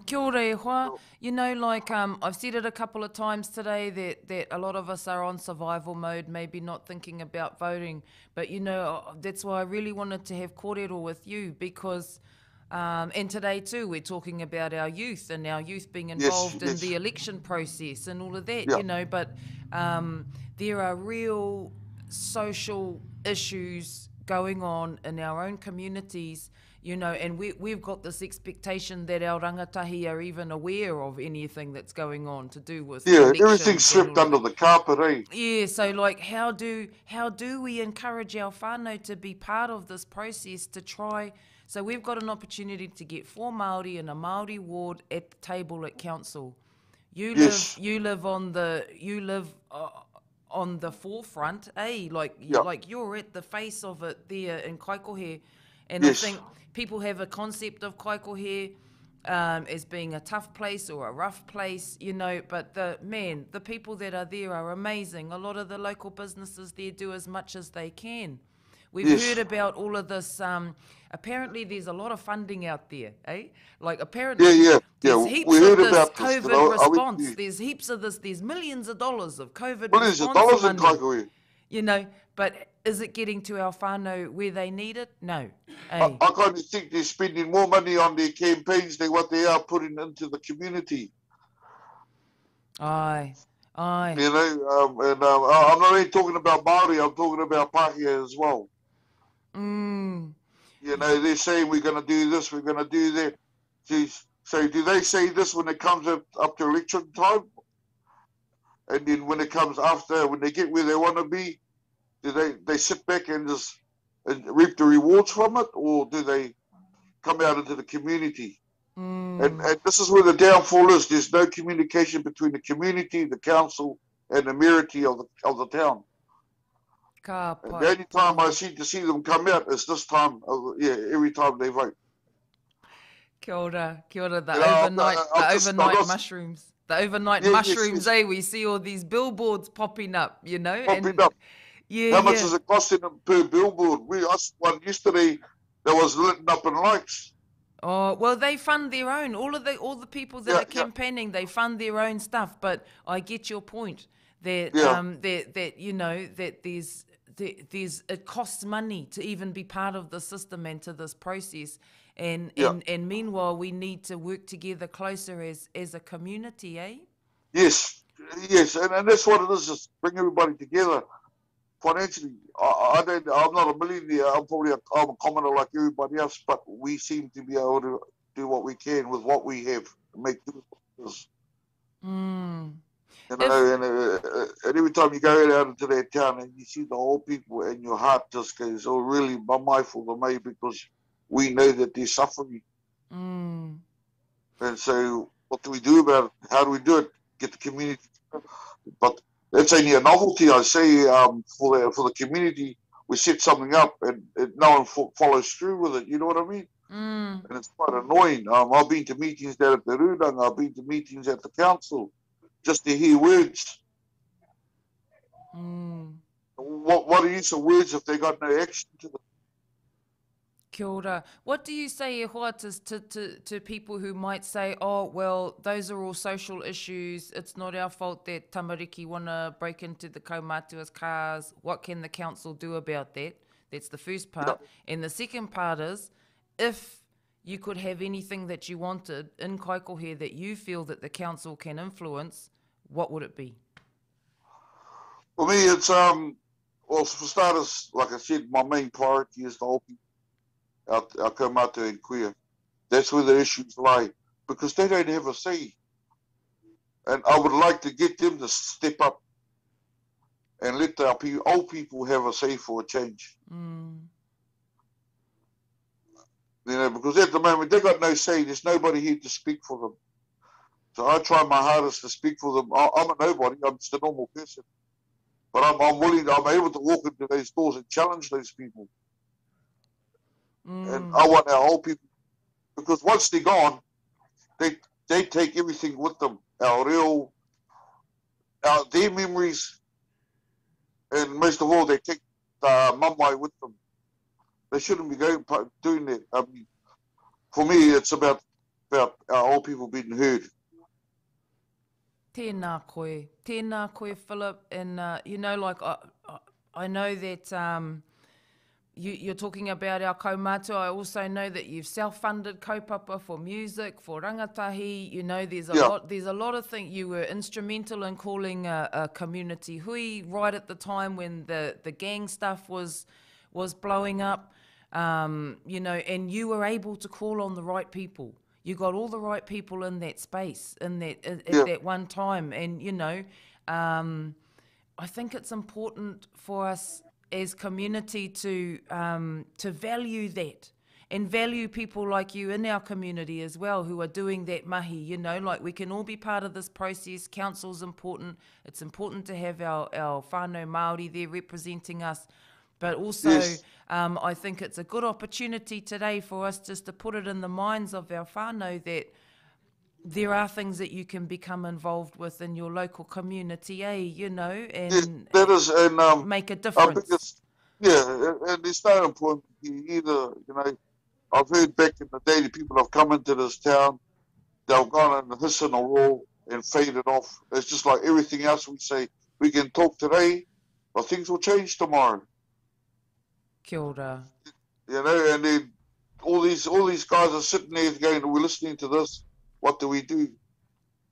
Speaker 1: Kia ora e hoa. You know, like I've said it a couple of times today that a lot of us are on survival mode, maybe not thinking about voting. But, you know, that's why I really wanted to have kōrero with you because, and today too, we're talking about our youth and our youth being involved in the election process and all of that, you know. But there are real social issues going on in our own communities, you know, and we've got this expectation that our rangatahi are even aware of anything that's going on to do with
Speaker 10: everything's swept under the carpet, eh?
Speaker 1: Yeah, so like how do we encourage our whānau to be part of this process to try? So we've got an opportunity to get 4 Māori in a Māori ward at the table at council. You live on the forefront, eh? Like you're at the face of it there in Kaikohe. And I think people have a concept of Kaikohe as being a tough place or a rough place, you know, but the people that are there are amazing. A lot of the local businesses there do as much as they can. We've heard about all of this. Apparently, there's a lot of funding out there, eh? Like, apparently, there's heaps of this COVID response. There's heaps of this. There's millions of dollars of COVID
Speaker 10: millions
Speaker 1: response
Speaker 10: of dollars
Speaker 1: money.
Speaker 10: in Kaikohe.
Speaker 1: You know, but is it getting to our whānau where they need it? No.
Speaker 10: I kind of think they're spending more money on their campaigns than what they are putting into the community.
Speaker 1: Aye, aye.
Speaker 10: You know, I'm not only talking about Māori, I'm talking about Pākehā as well.
Speaker 1: Mm.
Speaker 10: You know, they're saying we're going to do this, we're going to do that. Geez, so do they say this when it comes up to election time? And then when it comes after, when they get where they want to be, do they sit back and just reap the rewards from it? Or do they come out into the community? And this is where the downfall is. There's no communication between the community, the council, and the mayority of the town.
Speaker 1: Ka
Speaker 10: And
Speaker 1: pai.
Speaker 10: the only time I seem to see them come out is this time, every time they vote.
Speaker 1: Kia ora, the
Speaker 10: You know,
Speaker 1: overnight,
Speaker 10: I'm not-
Speaker 1: mushrooms. The overnight
Speaker 10: Yeah, yes,
Speaker 1: mushrooms,
Speaker 10: yes.
Speaker 1: We see all these billboards popping up, you know?
Speaker 10: Popping up.
Speaker 1: Yeah,
Speaker 10: How much is it costing them per billboard? I saw one yesterday that was lit up in lights.
Speaker 1: Oh, well, they fund their own. All the people that
Speaker 10: Yeah,
Speaker 1: are campaigning, they fund their own stuff. But I get your point that
Speaker 10: Yeah.
Speaker 1: that you know that there's it costs money to even be part of the system and to this process. And
Speaker 10: Yeah.
Speaker 1: and meanwhile, we need to work together closer as a community, eh?
Speaker 10: Yes, and that's what it is. Just bring everybody together financially. I'm not a millionaire. I'm a commoner like everybody else, but we seem to be able to do what we can with what we have to make do with this.
Speaker 1: Mm.
Speaker 10: You know, and every time you go out into that town and you see the whole people, and your heart just goes, "Oh, really, mindful of me," because we know that they're suffering.
Speaker 1: Mm.
Speaker 10: And so, what do we do about it? How do we do it? Get the community. But that's only a novelty, I say, for the community. We set something up, and no one follows through with it. You know what I mean?
Speaker 1: Mm.
Speaker 10: And it's quite annoying. I've been to meetings down at the Rūranga. I've been to meetings at the council, just to hear words.
Speaker 1: Mm.
Speaker 10: What are use of words if they got no action to them?
Speaker 1: Kia ora. What do you say, Ehoatas, to people who might say, oh, well, those are all social issues. It's not our fault that tamariki want to break into the kaumātua's cars. What can the council do about that? That's the first part. And the second part is, if you could have anything that you wanted in Kaikohe that you feel that the council can influence, what would it be?
Speaker 10: For me, it's, well, for starters, like I said, my main priority is the whole people. Our kaumātua and queer. That's where the issues lie, because they don't have a say. And I would like to get them to step up and let our old people have a say for a change.
Speaker 1: Mm.
Speaker 10: You know, because at the moment they got no say. There's nobody here to speak for them. So I try my hardest to speak for them. I'm a nobody. I'm just a normal person. But I'm able to walk into those doors and challenge those people. And I want our old people, because once they're gone, they take everything with them. Our real, their memories, and most of all, they take mamai with them. They shouldn't be doing that. I mean, for me, it's about our old people being heard.
Speaker 1: Tēnā koe, Philip. And, you know, like, I know that you're talking about our kaumātua. I also know that you've self-funded kaupapa for music, for rangatahi. You know, there's a lot of things. You were instrumental in calling a community hui right at the time when the gang stuff was blowing up. You know, and you were able to call on the right people. You got all the right people in that space, at that one time. And, you know, I think it's important for us as community to value that and value people like you in our community as well who are doing that mahi, you know, like we can all be part of this process. Council's important. It's important to have our whānau Māori there representing us. But also, I think it's a good opportunity today for us just to put it in the minds of our whānau that there are things that you can become involved with in your local community, you know, and
Speaker 10: that is, and,
Speaker 1: make a difference.
Speaker 10: And there's no employment here either. You know, I've heard back in the day that people have come into this town, they've gone and hiss and a roll and faded off. It's just like everything else we say. We can talk today, but things will change tomorrow.
Speaker 1: Kia ora.
Speaker 10: You know, and then all these guys are sitting there going, we're listening to this. What do we do?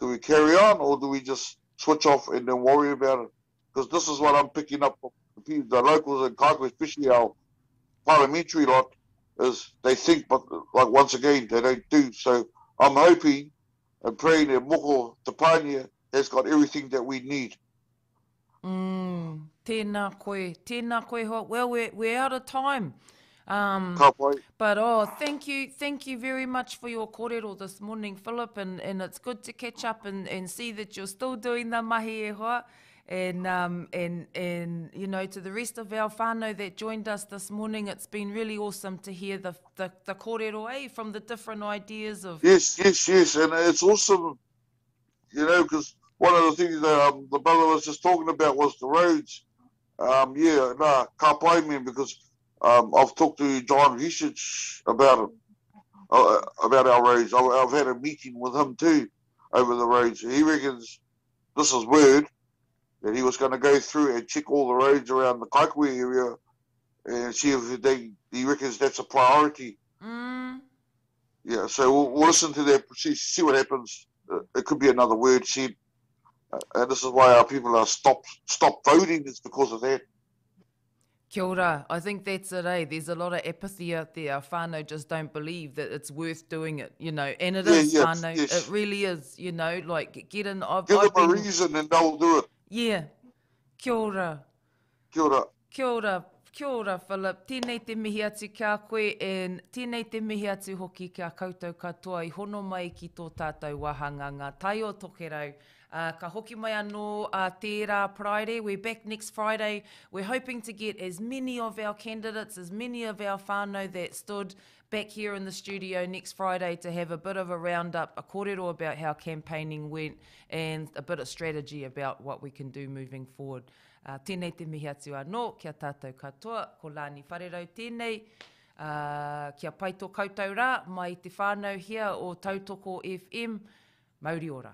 Speaker 10: Do we carry on, or do we just switch off and then worry about it? Because this is what I'm picking up from the locals in Kaikoura, especially our parliamentary lot, is they think, but like once again, they don't do. So I'm hoping and praying that Moko Tapania has got everything that we need.
Speaker 1: Tēnā koe hoa. Well, we're out of time.
Speaker 10: Ka pai.
Speaker 1: But thank you very much for your kōrero this morning, Philip, and it's good to catch up and see that you're still doing the mahi e hoa. And you know, to the rest of our whānau that joined us this morning, it's been really awesome to hear the kōrero, from the different ideas of...
Speaker 10: Yes, and it's awesome, you know, because one of the things that the brother was just talking about was the roads. Ka pai man, because I've talked to John Research about it, about our roads. I've had a meeting with him too over the roads. He reckons, this is word, that he was going to go through and check all the roads around the Kaikoura area and see if he reckons that's a priority. Yeah, so we'll listen to that, see what happens. It could be another word said. And this is why our people are stop voting, it's because of that.
Speaker 1: Kia ora. I think that's it, eh? There's a lot of apathy out there. Our whānau just don't believe that it's worth doing it, you know. And it is, whānau.
Speaker 10: Yes.
Speaker 1: It really is, you know, like get in...
Speaker 10: Give them a reason and they'll do it.
Speaker 1: Yeah. Kia ora.
Speaker 10: Kia ora.
Speaker 1: Kia ora. Kia ora, Philip. Tēnei te mihi atu kia koe, and tēnei te mihi atu hoki kia koutou katoa I hono mai ki tō tātou wahanga Ngā Tai O Tokerau. Ka hoki mai anō tērā Friday. We're back next Friday. We're hoping to get as many of our candidates, as many of our whānau that stood back here in the studio next Friday to have a bit of a roundup, a kōrero about how campaigning went, and a bit of strategy about what we can do moving forward. Tēnei te mihi atu anō, kia tātou katoa, ko Lahni wharerau tēnei, kia pai tō koutou rā, mai te whānau hia o Tautoko FM, Māori Ora.